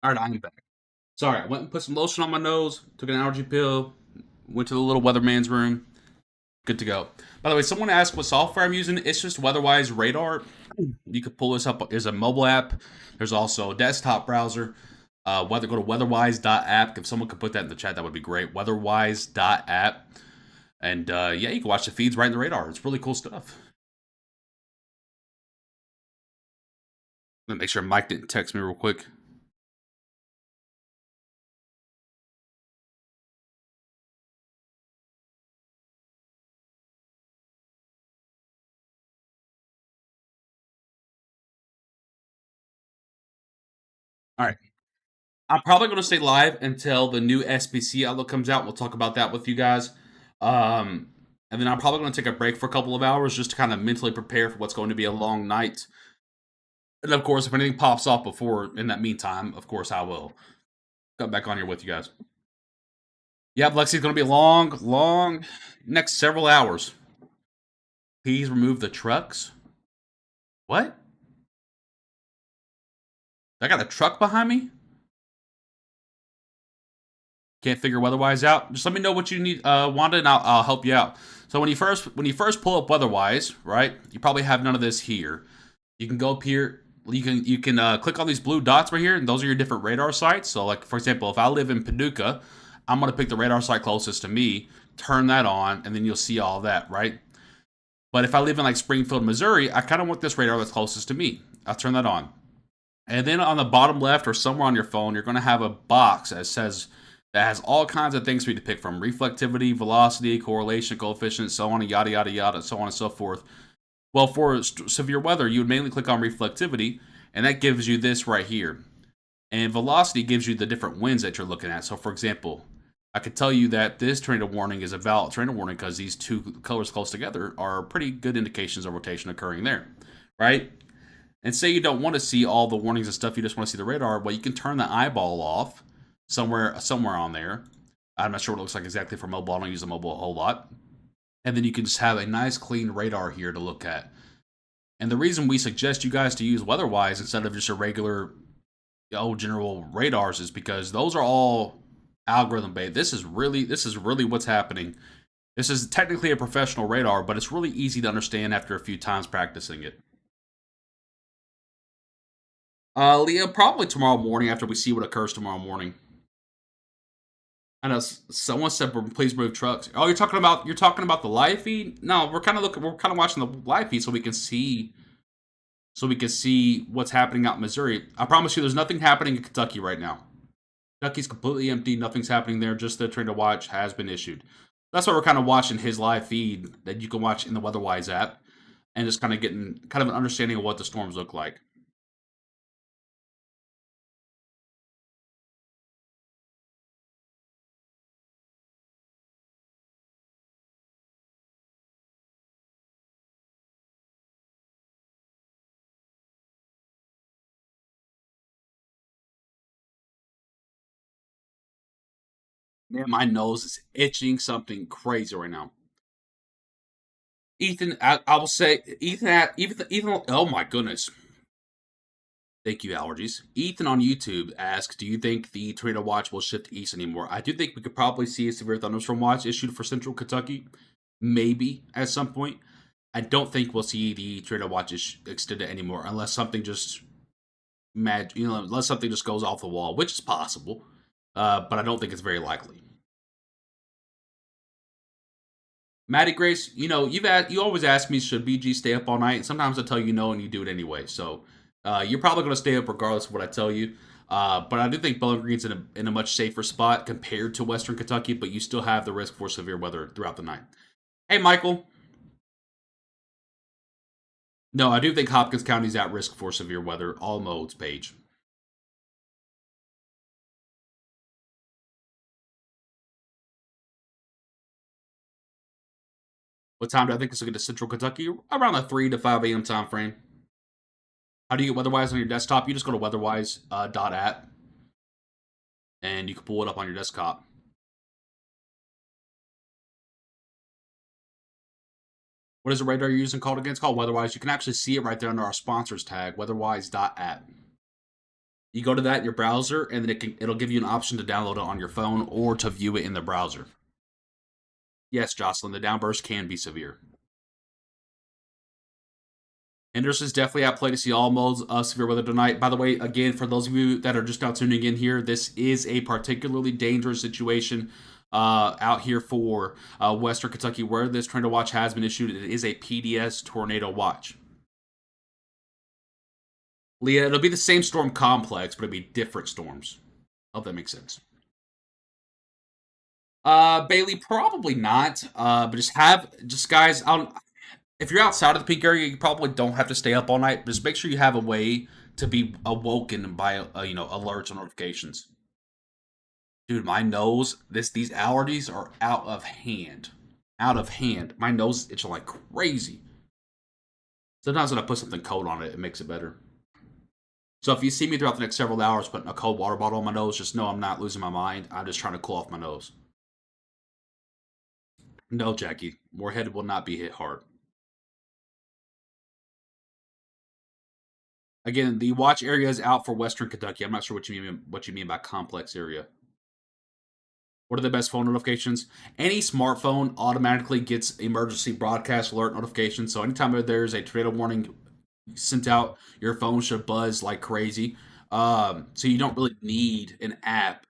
All right, I'm back. Sorry, I went and put some lotion on my nose, took an allergy pill, went to the little weatherman's room. Good to go. By the way, someone asked what software I'm using. It's just WeatherWise Radar. You could pull this up. There's a mobile app. There's also a desktop browser. Go to weatherwise.app. If someone could put that in the chat, that would be great. Weatherwise.app. And yeah, you can watch the feeds right in the radar. It's really cool stuff. Let me make sure Mike didn't text me real quick. I'm probably going to stay live until the new SPC outlook comes out. We'll talk about that with you guys. And then I'm probably going to take a break for a couple of hours just to kind of mentally prepare for what's going to be a long night. And of course, if anything pops off before in that meantime, of course I will come back on here with you guys. Yeah, Lexi's going to be long next several hours. Please remove the trucks. What? I got a truck behind me? Can't figure weatherwise out. Just let me know what you need, Wanda, and I'll help you out. So when you first pull up weatherwise, right? You probably have none of this here. You can go up here. You can click on these blue dots right here, and those are your different radar sites. So, like for example, if I live in Paducah, I'm gonna pick the radar site closest to me, turn that on, and then you'll see all that, right? But if I live in like Springfield, Missouri, I kind of want this radar that's closest to me. I'll turn that on. And then on the bottom left or somewhere on your phone, you're going to have a box that has all kinds of things for you to pick from: reflectivity, velocity, correlation coefficient, so on, and yada, yada, yada, so on and so forth. Well, for severe weather, you would mainly click on reflectivity, and that gives you this right here. And velocity gives you the different winds that you're looking at. So, for example, I could tell you that this tornado warning is a valid tornado warning because these two colors close together are pretty good indications of rotation occurring there, right? And say you don't want to see all the warnings and stuff, you just want to see the radar. Well, you can turn the eyeball off somewhere on there. I'm not sure what it looks like exactly for mobile. I don't use the mobile a whole lot. And then you can just have a nice clean radar here to look at. And the reason we suggest you guys to use weatherwise instead of just a regular general radars is because those are all algorithm based. This is really what's happening. This is technically a professional radar, but it's really easy to understand after a few times practicing it. Leah, probably tomorrow morning after we see what occurs tomorrow morning. I know someone said, "Please move trucks." Oh, you're talking about the live feed? No, we're kind of watching the live feed so we can see what's happening out in Missouri. I promise you, there's nothing happening in Kentucky right now. Kentucky's completely empty. Nothing's happening there. Just the train to watch has been issued. That's why we're kind of watching his live feed that you can watch in the WeatherWise app, and just kind of getting kind of an understanding of what the storms look like. Man, my nose is itching something crazy right now. Ethan, I will say, Ethan. Oh my goodness. Thank you, allergies. Ethan on YouTube asks, "Do you think the tornado watch will shift east anymore?" I do think we could probably see a severe thunderstorm watch issued for Central Kentucky, maybe at some point. I don't think we'll see the tornado watch extended anymore unless something just unless something just goes off the wall, which is possible, but I don't think it's very likely. Maddie Grace, you always ask me, should BG stay up all night? And sometimes I tell you no, and you do it anyway. So you're probably going to stay up regardless of what I tell you. But I do think Bowling Green's in a much safer spot compared to Western Kentucky, but you still have the risk for severe weather throughout the night. Hey, Michael. No, I do think Hopkins County's at risk for severe weather. All modes page. What time do I think this will get to Central Kentucky? Around the 3 to 5 a.m. time frame. How do you get WeatherWise on your desktop? You just go to weatherwise.app and you can pull it up on your desktop. What is the radar you're using called again? It's called WeatherWise. You can actually see it right there under our sponsors tag, weatherwise.app. You go to that in your browser, and then it'll give you an option to download it on your phone or to view it in the browser. Yes, Jocelyn, the downburst can be severe. Henderson's definitely at play to see all modes of severe weather tonight. By the way, again, for those of you that are just now tuning in here, this is a particularly dangerous situation out here for Western Kentucky where this tornado watch has been issued. It is a PDS tornado watch. Leah, it'll be the same storm complex, but it'll be different storms. I hope that makes sense. Bailey, probably not. But just guys, if you're outside of the peak area, you probably don't have to stay up all night. Just make sure you have a way to be awoken by alerts or notifications. Dude, my nose, these allergies are out of hand. Out of hand. My nose is itching like crazy. Sometimes when I put something cold on it, it makes it better. So if you see me throughout the next several hours putting a cold water bottle on my nose, just know I'm not losing my mind. I'm just trying to cool off my nose. No, Jackie. Moorhead will not be hit hard. Again, the watch area is out for Western Kentucky. I'm not sure what you mean by complex area. What are the best phone notifications? Any smartphone automatically gets emergency broadcast alert notifications. So anytime there's a tornado warning sent out, your phone should buzz like crazy. So you don't really need an app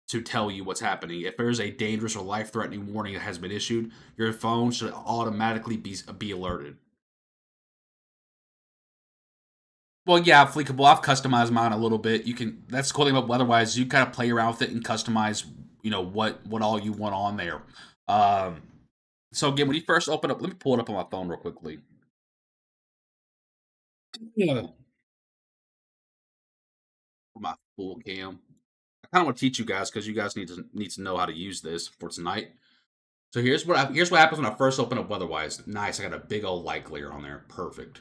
to tell you what's happening. If there's a dangerous or life-threatening warning that has been issued, your phone should automatically be alerted. Well, yeah, Fleekable. I've customized mine a little bit. You can. That's the cool thing about Weatherwise. You kind of play around with it and customize. What all you want on there. Um, so again, when you first open up, let me pull it up on my phone real quickly. Yeah. For my full cam. I kind of want to teach you guys because you guys need to know how to use this for tonight. So here's what happens when I first open up Weatherwise. Nice, I got a big old light glare on there. Perfect.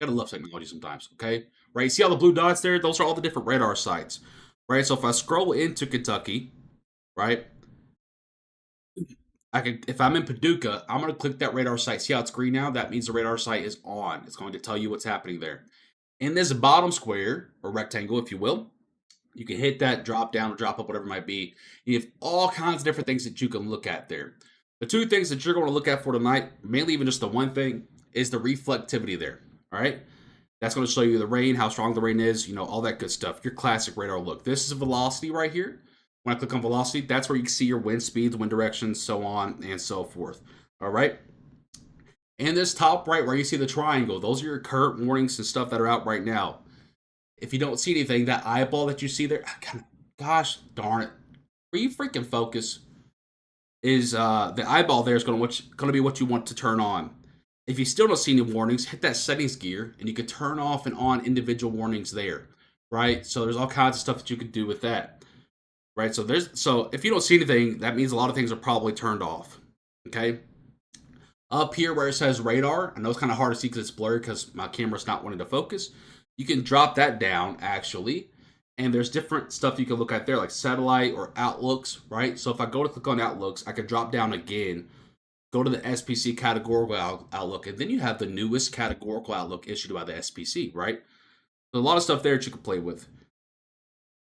Gotta love technology sometimes. Okay, right. See all the blue dots there? Those are all the different radar sites. Right. So if I scroll into Kentucky, right, I can. If I'm in Paducah, I'm gonna click that radar site. See how it's green now? That means the radar site is on. It's going to tell you what's happening there. In this bottom square or rectangle, if you will, you can hit that drop down or drop up, whatever it might be. You have all kinds of different things that you can look at there. The two things that you're going to look at for tonight, mainly even just the one thing, is the reflectivity there. All right. That's going to show you the rain, how strong the rain is, all that good stuff. Your classic radar look. This is velocity right here. When I click on velocity, that's where you can see your wind speeds, wind directions, so on and so forth. All right. And this top right where you see the triangle, those are your current warnings and stuff that are out right now. If you don't see anything, that eyeball that you see there, gosh darn it, where you freaking focus is the eyeball there is going to be what you want to turn on. If you still don't see any warnings, hit that settings gear and you can turn off and on individual warnings there, right? So there's all kinds of stuff that you can do with that, right? So if you don't see anything, that means a lot of things are probably turned off, okay? Up here where it says radar, I know it's kind of hard to see because it's blurry because my camera's not wanting to focus. You can drop that down actually, and there's different stuff you can look at there like satellite or outlooks, right? So if I go to click on outlooks, I can drop down again, go to the SPC categorical outlook, and then you have the newest categorical outlook issued by the SPC, right? There's a lot of stuff there that you can play with.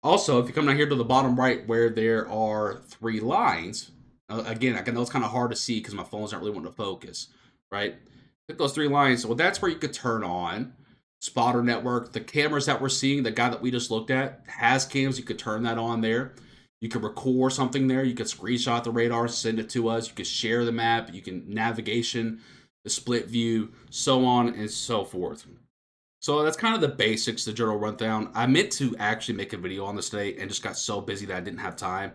Also, if you come down here to the bottom right where there are three lines, again, I know it's kind of hard to see because my phone's not really wanting to focus, right? Click those three lines. Well, that's where you could turn on spotter network. The cameras that we're seeing, the guy that we just looked at has cams. You could turn that on there. You could record something there. You could screenshot the radar, send it to us. You could share the map. You can navigation, the split view, so on and so forth. So that's kind of the basics, the general rundown. I meant to actually make a video on this today and just got so busy that I didn't have time.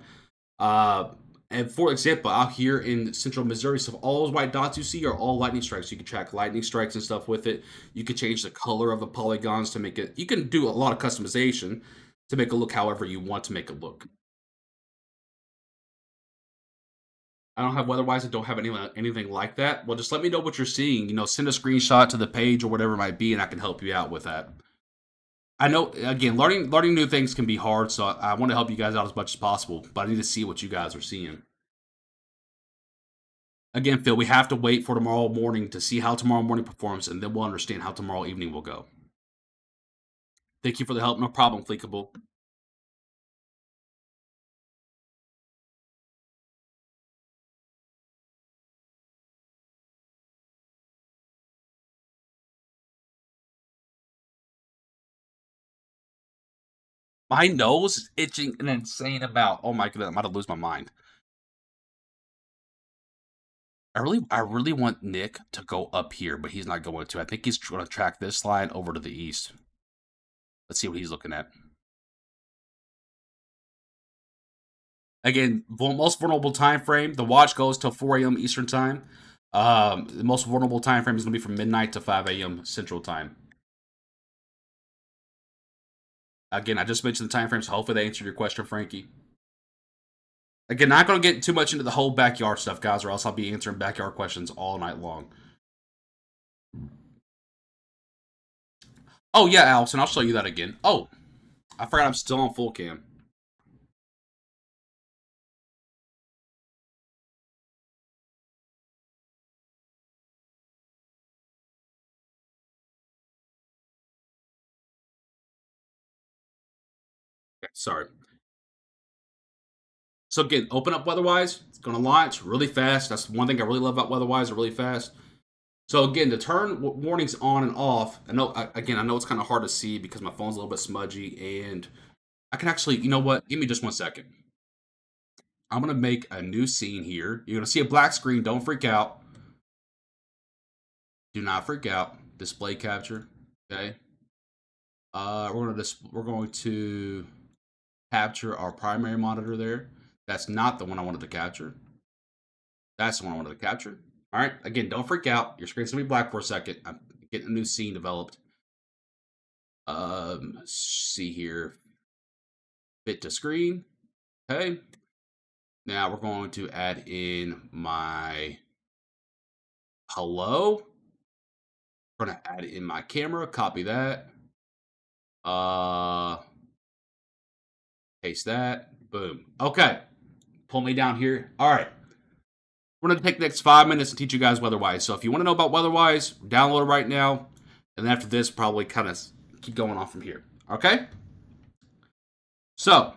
And for example, out here in central Missouri, so all those white dots you see are all lightning strikes. You can track lightning strikes and stuff with it. You can change the color of the polygons to make it. You can do a lot of customization to make it look however you want to make it look. I don't have weatherwise. I don't have anything like that. Well, just let me know what you're seeing. Send a screenshot to the page or whatever it might be, and I can help you out with that. I know again, learning new things can be hard, so I want to help you guys out as much as possible. But I need to see what you guys are seeing. Again, Phil, we have to wait for tomorrow morning to see how tomorrow morning performs, and then we'll understand how tomorrow evening will go. Thank you for the help. No problem, Fleekable. My nose is itching an insane amount. Oh my goodness, I'm about to lose my mind. I really want Nick to go up here, but he's not going to. I think he's going to track this line over to the east. Let's see what he's looking at. Again, most vulnerable time frame. The watch goes till 4 a.m. Eastern time. The most vulnerable time frame is going to be from midnight to 5 a.m. Central time. Again, I just mentioned the time frame, so hopefully that answered your question, Frankie. Again, not going to get too much into the whole backyard stuff, guys, or else I'll be answering backyard questions all night long. Oh, yeah, Allison, I'll show you that again. Oh, I forgot I'm still on full cam. Okay, sorry. So again, open up WeatherWise. It's going to launch really fast. That's one thing I really love about WeatherWise. It's really fast. So again, to turn warnings on and off, I know it's kind of hard to see because my phone's a little bit smudgy, and I can actually, you know what? Give me just 1 second. I'm gonna make a new scene here. You're gonna see a black screen. Don't freak out. Do not freak out. Display capture. Okay. We're going to capture our primary monitor there. That's not the one I wanted to capture. That's the one I wanted to capture. All right. Again, don't freak out. Your screen's gonna be black for a second. I'm getting a new scene developed. See here. Fit to screen. Okay. Now we're going to add in my hello. We're gonna add in my camera. Copy that. Paste that. Boom. Okay. Pull me down here. All right. We're going to take the next 5 minutes to teach you guys WeatherWise. So if you want to know about WeatherWise, download it right now. And then after this, probably kind of keep going on from here. Okay? So,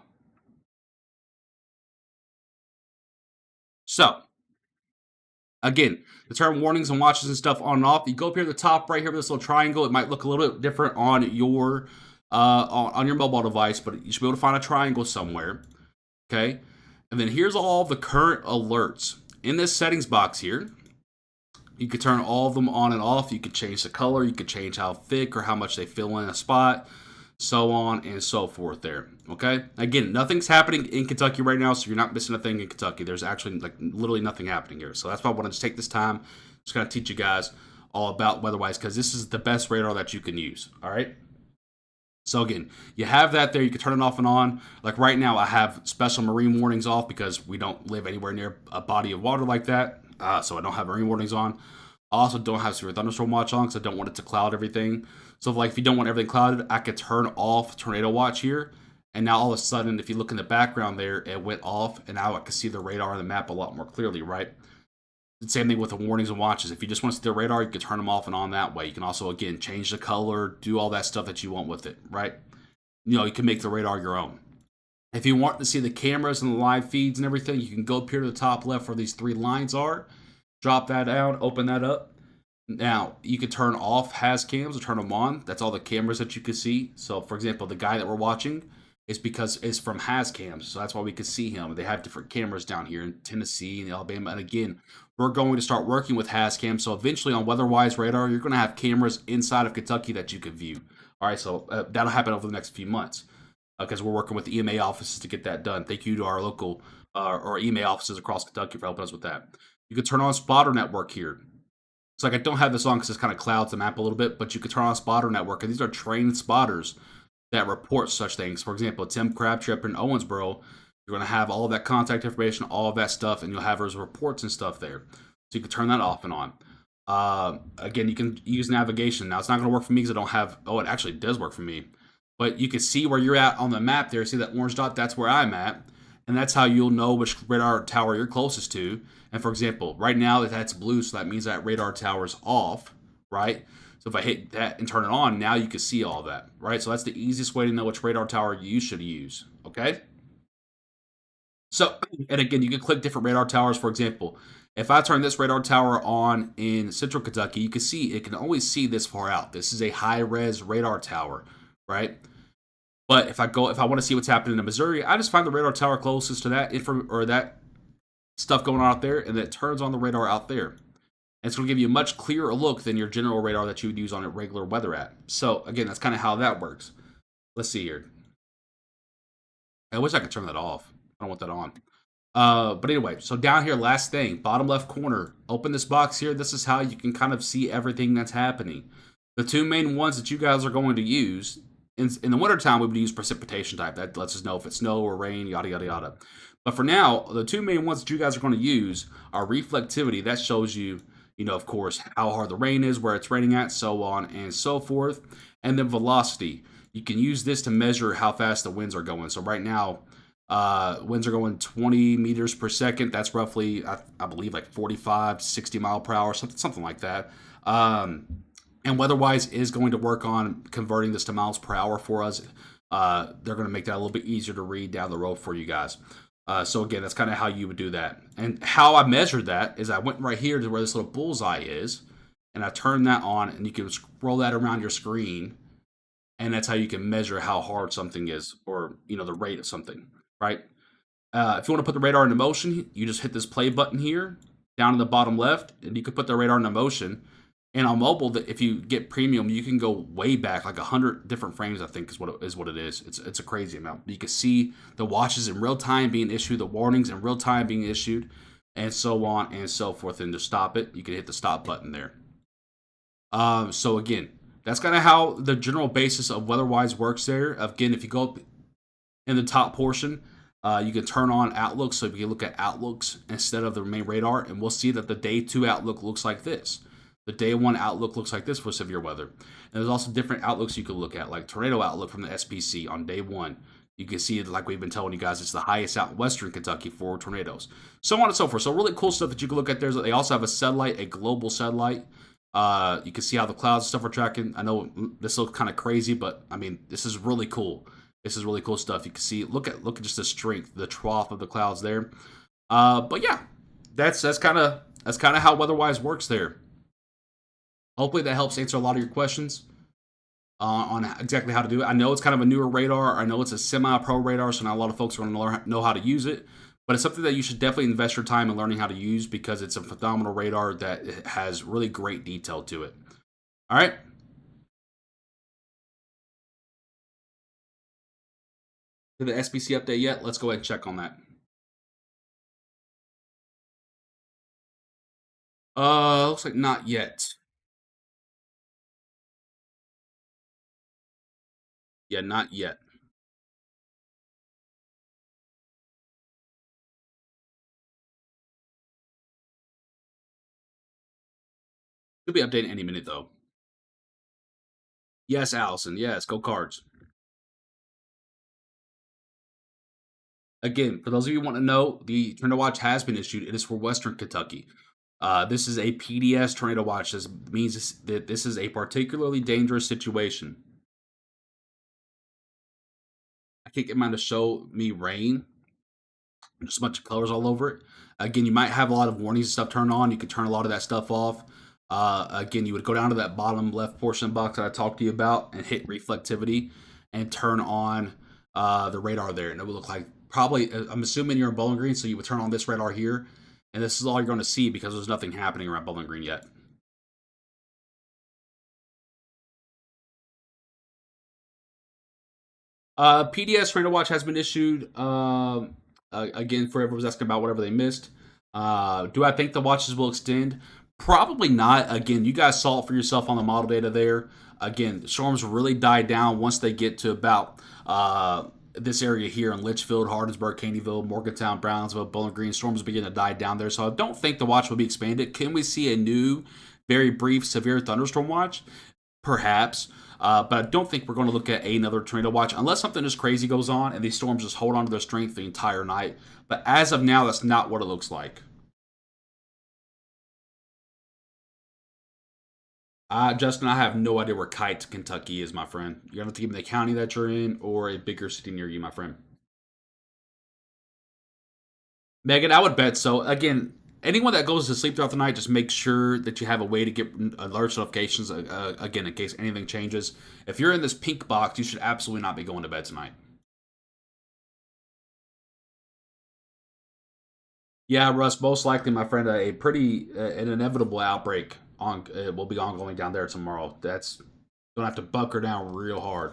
again, the turn warnings and watches and stuff on and off. You go up here at the top right here with this little triangle. It might look a little bit different on your mobile device, but you should be able to find a triangle somewhere. Okay? And then here's all the current alerts. In this settings box here, you could turn all of them on and off. You could change the color. You could change how thick or how much they fill in a spot, so on and so forth there. Okay? Again, nothing's happening in Kentucky right now, so you're not missing a thing in Kentucky. There's actually like literally nothing happening here. So that's why I want to just take this time, just kind of teach you guys all about WeatherWise, because this is the best radar that you can use. All right? So again, you have that there. You can turn it off and on. Like right now, I have special marine warnings off because we don't live anywhere near a body of water like that. So I don't have marine warnings on. I also don't have severe thunderstorm watch on because I don't want it to cloud everything. So if you don't want everything clouded, I could turn off tornado watch here. And now all of a sudden, if you look in the background there, it went off. And now I can see the radar and the map a lot more clearly, right? Same thing with the warnings and watches. If you just want to see the radar, you can turn them off and on that way. You can also, again, change the color, do all that stuff that you want with it, right? You know, you can make the radar your own. If you want to see the cameras and the live feeds and everything, you can go up here to the top left where these 3 lines are. Drop that down, open that up. Now, you can turn off has cams or turn them on. That's all the cameras that you can see. So, for example, the guy that we're watching is because it's from has cams. So that's why we can see him. They have different cameras down here in Tennessee and Alabama. And again, we're going to start working with has cams. So eventually on WeatherWise radar, you're going to have cameras inside of Kentucky that you can view. All right, so that'll happen over the next few months because we're working with the EMA offices to get that done. Thank you to our local or EMA offices across Kentucky for helping us with that. You can turn on spotter network here. It's like I don't have this on because this kind of clouds the map a little bit, but you can turn on spotter network, and these are trained spotters that report such things. For example, Tim Crabtree up in Owensboro, you're going to have all of that contact information, all of that stuff, and you'll have those reports and stuff there. So you can turn that off and on. Again, you can use navigation. Now, it's not going to work for me because I don't have... Oh, it actually does work for me. But you can see where you're at on the map there. See that orange dot? That's where I'm at. And that's how you'll know which radar tower you're closest to. And for example, right now that's blue, so that means that radar tower's off, right? So if I hit that and turn it on, now you can see all that, right? So that's the easiest way to know which radar tower you should use, okay? So, and again, you can click different radar towers. For example, if I turn this radar tower on in central Kentucky, you can see it can always see this far out. This is a high-res radar tower, right? But if I want to see what's happening in Missouri, I just find the radar tower closest to that that stuff going on out there, and it turns on the radar out there. And it's going to give you a much clearer look than your general radar that you would use on a regular weather app. So again, that's kind of how that works. Let's see here. I wish I could turn that off. I don't want that on. But anyway, so down here, last thing, bottom left corner, open this box here. This is how you can kind of see everything that's happening. The 2 main ones that you guys are going to use, in the wintertime, we would use precipitation type. That lets us know if it's snow or rain, yada, yada, yada. But for now, the two main ones that you guys are going to use are reflectivity. That shows you, of course, how hard the rain is, where it's raining at, so on and so forth. And then velocity. You can use this to measure how fast the winds are going. So right now, winds are going 20 meters per second. That's roughly, I believe, like 45, 60 mile per hour, something like that. And WeatherWise is going to work on converting this to miles per hour for us. They're going to make that a little bit easier to read down the road for you guys. So again, that's kind of how you would do that. And how I measured that is I went right here to where this little bullseye is, and I turned that on, and you can scroll that around your screen, and that's how you can measure how hard something is, or the rate of something, right? If you want to put the radar into motion, you just hit this play button here down in the bottom left, and you can put the radar into motion. And on mobile, if you get premium, you can go way back, like 100 different frames, I think is what it is. It's a crazy amount. You can see the watches in real time being issued, the warnings in real time being issued, and so on and so forth. And to stop it, you can hit the stop button there. So again, that's kind of how the general basis of WeatherWise works there. Again, if you go up in the top portion, you can turn on outlooks, so you can look at outlooks instead of the main radar, and we'll see that the day 2 outlook looks like this. The day 1 outlook looks like this for severe weather. And there's also different outlooks you can look at, like tornado outlook from the SPC on day 1. You can see it, like we've been telling you guys, it's the highest out in western Kentucky for tornadoes. So on and so forth. So really cool stuff that you can look at there. They also have a satellite, a global satellite. You can see how the clouds and stuff are tracking. I know this looks kind of crazy, but I mean, this is really cool. This is really cool stuff. You can see, look at just the strength, the trough of the clouds there. But yeah, that's kind of how WeatherWise works there. Hopefully that helps answer a lot of your questions on exactly how to do it. I know it's kind of a newer radar. I know it's a semi-pro radar, so not a lot of folks are going to know how to use it. But it's something that you should definitely invest your time in learning how to use, because it's a phenomenal radar that has really great detail to it. All right. To the SPC update yet? Let's go ahead and check on that. Looks like not yet. Yeah, not yet. Could be updating any minute though. Yes, Allison. Yes, go Cards. Again, for those of you who want to know, the Tornado Watch has been issued. It is for Western Kentucky. This is a PDS Tornado Watch. This means that this is a particularly dangerous situation. I can't get mine to show me rain. Just a bunch of colors all over it. Again, you might have a lot of warnings and stuff turned on. You can turn a lot of that stuff off. Again, you would go down to that bottom left portion box that I talked to you about and hit reflectivity and turn on the radar there. And it would look like, probably, I'm assuming you're in Bowling Green, so you would turn on this radar here. And this is all you're going to see because there's nothing happening around Bowling Green yet. PDS Tornado Watch has been issued. Again, for everyone's asking about whatever they missed. Do I think the watches will extend? Probably not. Again, you guys saw it for yourself on the model data there. Again, the storms really die down once they get to about this area here in Litchfield, Hardensburg, Caneyville, Morgantown, Brownsville, Bowling Green. Storms begin to die down there. So I don't think the watch will be expanded. Can we see a new, very brief, severe thunderstorm watch? Perhaps. But I don't think we're going to look at another tornado watch unless something just crazy goes on and these storms just hold on to their strength the entire night. But as of now, that's not what it looks like. Justin, I have no idea where Kite, Kentucky is, my friend. You're going to have to give me the county that you're in or a bigger city near you, my friend. Megan, I would bet so. Again, anyone that goes to sleep throughout the night, just make sure that you have a way to get alert notifications, again, in case anything changes. If you're in this pink box, you should absolutely not be going to bed tonight. Yeah, Russ, most likely, my friend, a pretty an inevitable outbreak will be ongoing down there tomorrow. That's gonna have to bunker down real hard.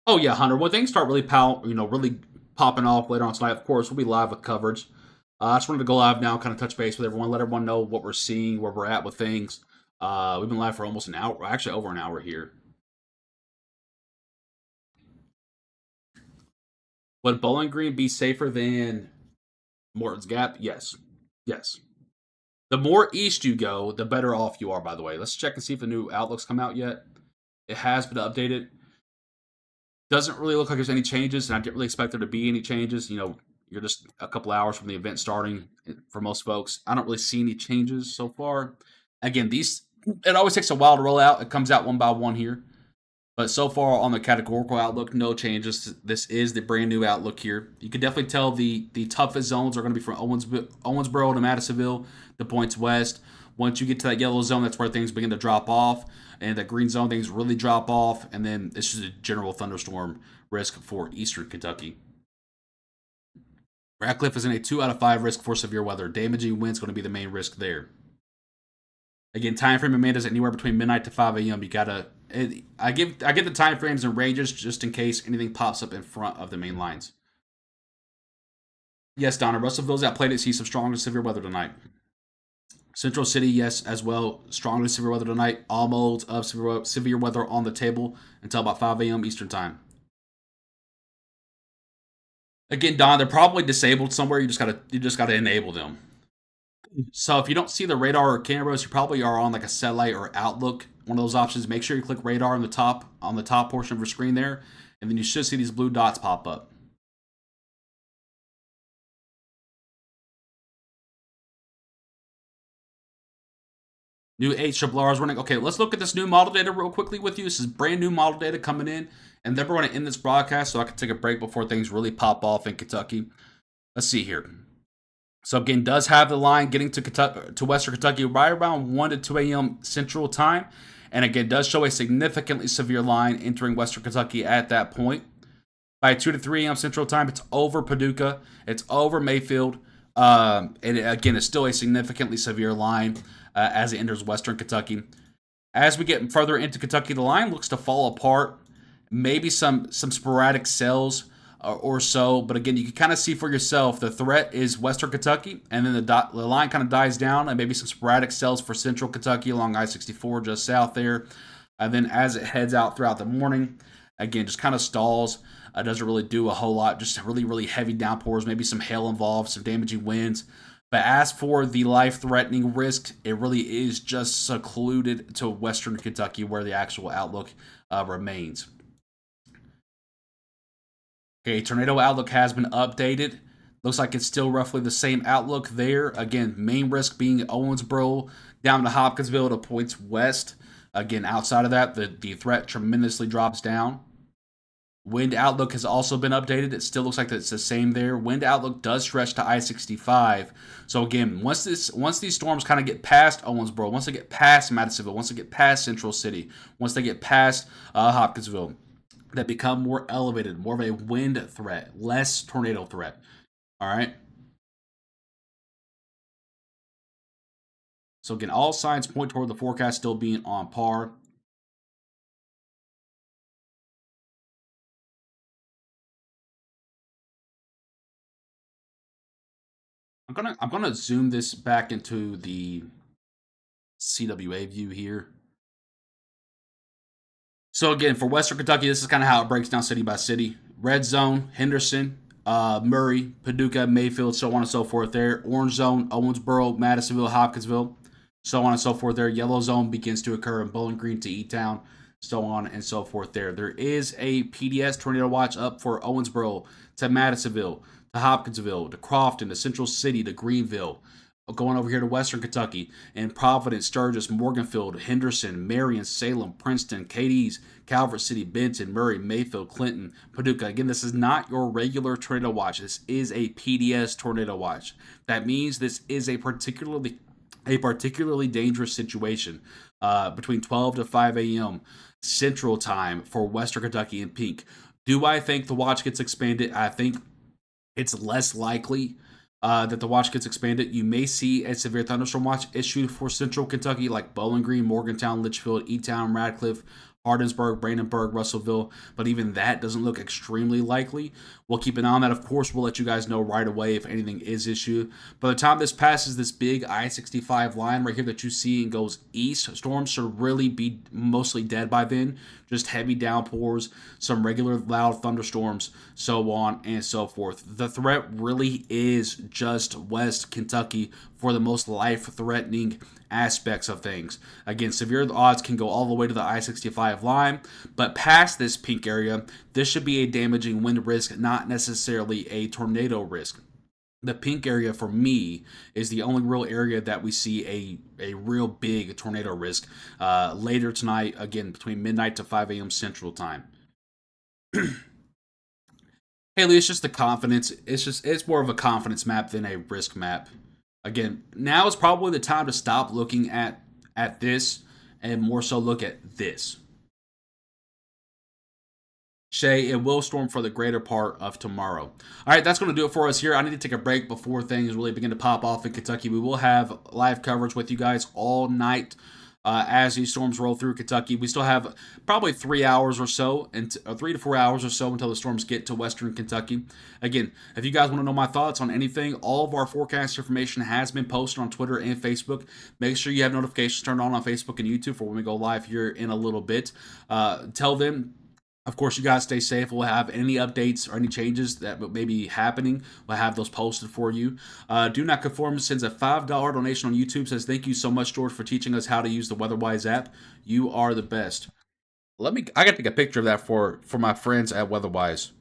Oh yeah, Hunter. When things start really popping off later on tonight, of course, we'll be live with coverage. I just wanted to go live now, kind of touch base with everyone, let everyone know what we're seeing, where we're at with things. We've been live for almost an hour, actually over an hour here. Would Bowling Green be safer than Morton's Gap? Yes. Yes. The more east you go, the better off you are, by the way. Let's check and see if the new Outlook's come out yet. It has been updated. Doesn't really look like there's any changes, and I didn't really expect there to be any changes. You know, you're just a couple hours from the event starting for most folks. I don't really see any changes so far. Again, it always takes a while to roll out. It comes out one by one here. But so far on the categorical outlook, no changes. This is the brand new outlook here. You can definitely tell the toughest zones are going to be from Owensboro to Madisonville, the points west. Once you get to that yellow zone, that's where things begin to drop off. And the green zone, things really drop off. And then it's just a general thunderstorm risk for eastern Kentucky. Radcliffe is in a 2 out of 5 risk for severe weather. Damaging winds going to be the main risk there. Again, time frame Amanda's anywhere between midnight to 5 a.m. You gotta. I give the time frames and ranges just in case anything pops up in front of the main lines. Yes, Donna. Russellville's outplayed it. See some strong to severe weather tonight. Central City, yes, as well. Strong to severe weather tonight. All modes of severe weather on the table until about 5 a.m. Eastern time. Again, Don, they're probably disabled somewhere. You just gotta enable them. So if you don't see the radar or cameras, you probably are on like a satellite or Outlook, one of those options. Make sure you click radar on the top portion of your screen there, and then you should see these blue dots pop up. New HRR is running. Okay, let's look at this new model data real quickly with you. This is brand new model data coming in, and then we're going to end this broadcast so I can take a break before things really pop off in Kentucky. Let's see here. So again, does have the line getting to Western Kentucky right around 1 to 2 a.m. Central Time. And again, does show a significantly severe line entering Western Kentucky at that point. By 2 to 3 a.m. Central Time, it's over Paducah. It's over Mayfield. And again, it's still a significantly severe line as it enters Western Kentucky. As we get further into Kentucky, the line looks to fall apart. Maybe some sporadic cells or so, but again, you can kind of see for yourself the threat is Western Kentucky, and then the line kind of dies down, and maybe some sporadic cells for Central Kentucky along I-64 just south there. And then as it heads out throughout the morning, again, just kind of stalls. Doesn't really do a whole lot, just really, really heavy downpours, maybe some hail involved, some damaging winds. But as for the life-threatening risk, it really is just secluded to Western Kentucky where the actual outlook remains. Okay, tornado outlook has been updated. Looks like it's still roughly the same outlook there. Again, main risk being Owensboro down to Hopkinsville to points west. Again, outside of that, the threat tremendously drops down. Wind outlook has also been updated. It still looks like it's the same there. Wind outlook does stretch to I-65. So again, once these storms kind of get past Owensboro, once they get past Madisonville, once they get past Central City, once they get past Hopkinsville, that become more elevated, more of a wind threat, less tornado threat. All right. So again, all signs point toward the forecast still being on par. I'm gonna zoom this back into the CWA view here. So again, for Western Kentucky, this is kind of how it breaks down city by city. Red zone, Henderson, Murray, Paducah, Mayfield, so on and so forth there. Orange zone, Owensboro, Madisonville, Hopkinsville, so on and so forth there. Yellow zone begins to occur in Bowling Green to E-Town, so on and so forth there. There is a PDS tornado watch up for Owensboro to Madisonville, to Hopkinsville, to Crofton, to Central City, to Greenville. Going over here to Western Kentucky, and Providence, Sturgis, Morganfield, Henderson, Marion, Salem, Princeton, Cadiz, Calvert City, Benton, Murray, Mayfield, Clinton, Paducah. Again, this is not your regular tornado watch. This is a PDS tornado watch. That means this is a particularly dangerous situation between 12 to 5 a.m. Central Time for Western Kentucky and pink. Do I think the watch gets expanded? I think it's less likely that the watch gets expanded. You may see a severe thunderstorm watch issued for Central Kentucky, like Bowling Green, Morgantown, Litchfield, E-Town, Radcliffe, Hardensburg, Brandenburg, Russellville, but even that doesn't look extremely likely. We'll keep an eye on that. Of course, we'll let you guys know right away if anything is issued. By the time this passes this big I-65 line right here that you see and goes east, storms should really be mostly dead by then. Just heavy downpours, some regular loud thunderstorms, so on and so forth. The threat really is just West Kentucky for the most life-threatening aspects of things. Again, severe odds can go all the way to the I-65 line, but past this pink area, this should be a damaging wind risk, not necessarily a tornado risk. The pink area for me is the only real area that we see a real big tornado risk later tonight, again, between midnight to 5 a.m. Central Time. Haley, it's just the confidence. It's more of a confidence map than a risk map. Again, now is probably the time to stop looking at this and more so look at this. Shay, it will storm for the greater part of tomorrow. All right, that's going to do it for us here. I need to take a break before things really begin to pop off in Kentucky. We will have live coverage with you guys all night as these storms roll through Kentucky. We still have probably 3 hours or so, 3 to 4 hours or so until the storms get to western Kentucky. Again, if you guys want to know my thoughts on anything, all of our forecast information has been posted on Twitter and Facebook. Make sure you have notifications turned on Facebook and YouTube for when we go live here in a little bit. Tell them, of course, you guys stay safe. We'll have any updates or any changes that may be happening. We'll have those posted for you. Do Not Conform sends a $5 donation on YouTube. Says, thank you so much, George, for teaching us how to use the WeatherWise app. You are the best. I got to take a picture of that for my friends at WeatherWise.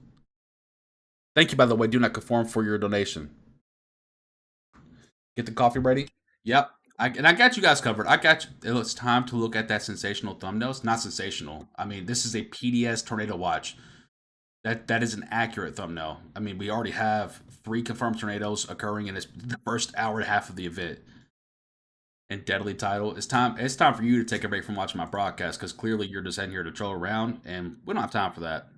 Thank you, by the way, Do Not Conform, for your donation. Get the coffee ready? Yep. I got you guys covered. I got you. It's time to look at that sensational thumbnail. It's not sensational. I mean, this is a PDS tornado watch. That is an accurate thumbnail. I mean, we already have 3 confirmed tornadoes occurring in the first hour and a half of the event. And deadly title. It's time for you to take a break from watching my broadcast, because clearly you're just in here to troll around, and we don't have time for that.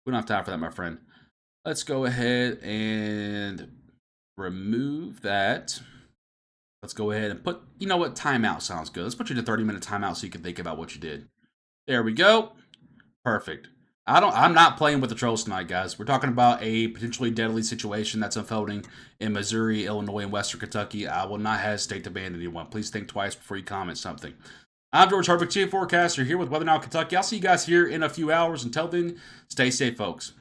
We don't have time for that, my friend. Let's go ahead and remove that. Let's go ahead and put, you know what, timeout sounds good. Let's put you in a 30-minute timeout so you can think about what you did. There we go. Perfect. I'm not playing with the trolls tonight, guys. We're talking about a potentially deadly situation that's unfolding in Missouri, Illinois, and Western Kentucky. I will not hesitate to ban anyone. Please think twice before you comment something. I'm George Herbig, Chief Forecaster, here with Weather Now Kentucky. I'll see you guys here in a few hours. Until then, stay safe, folks.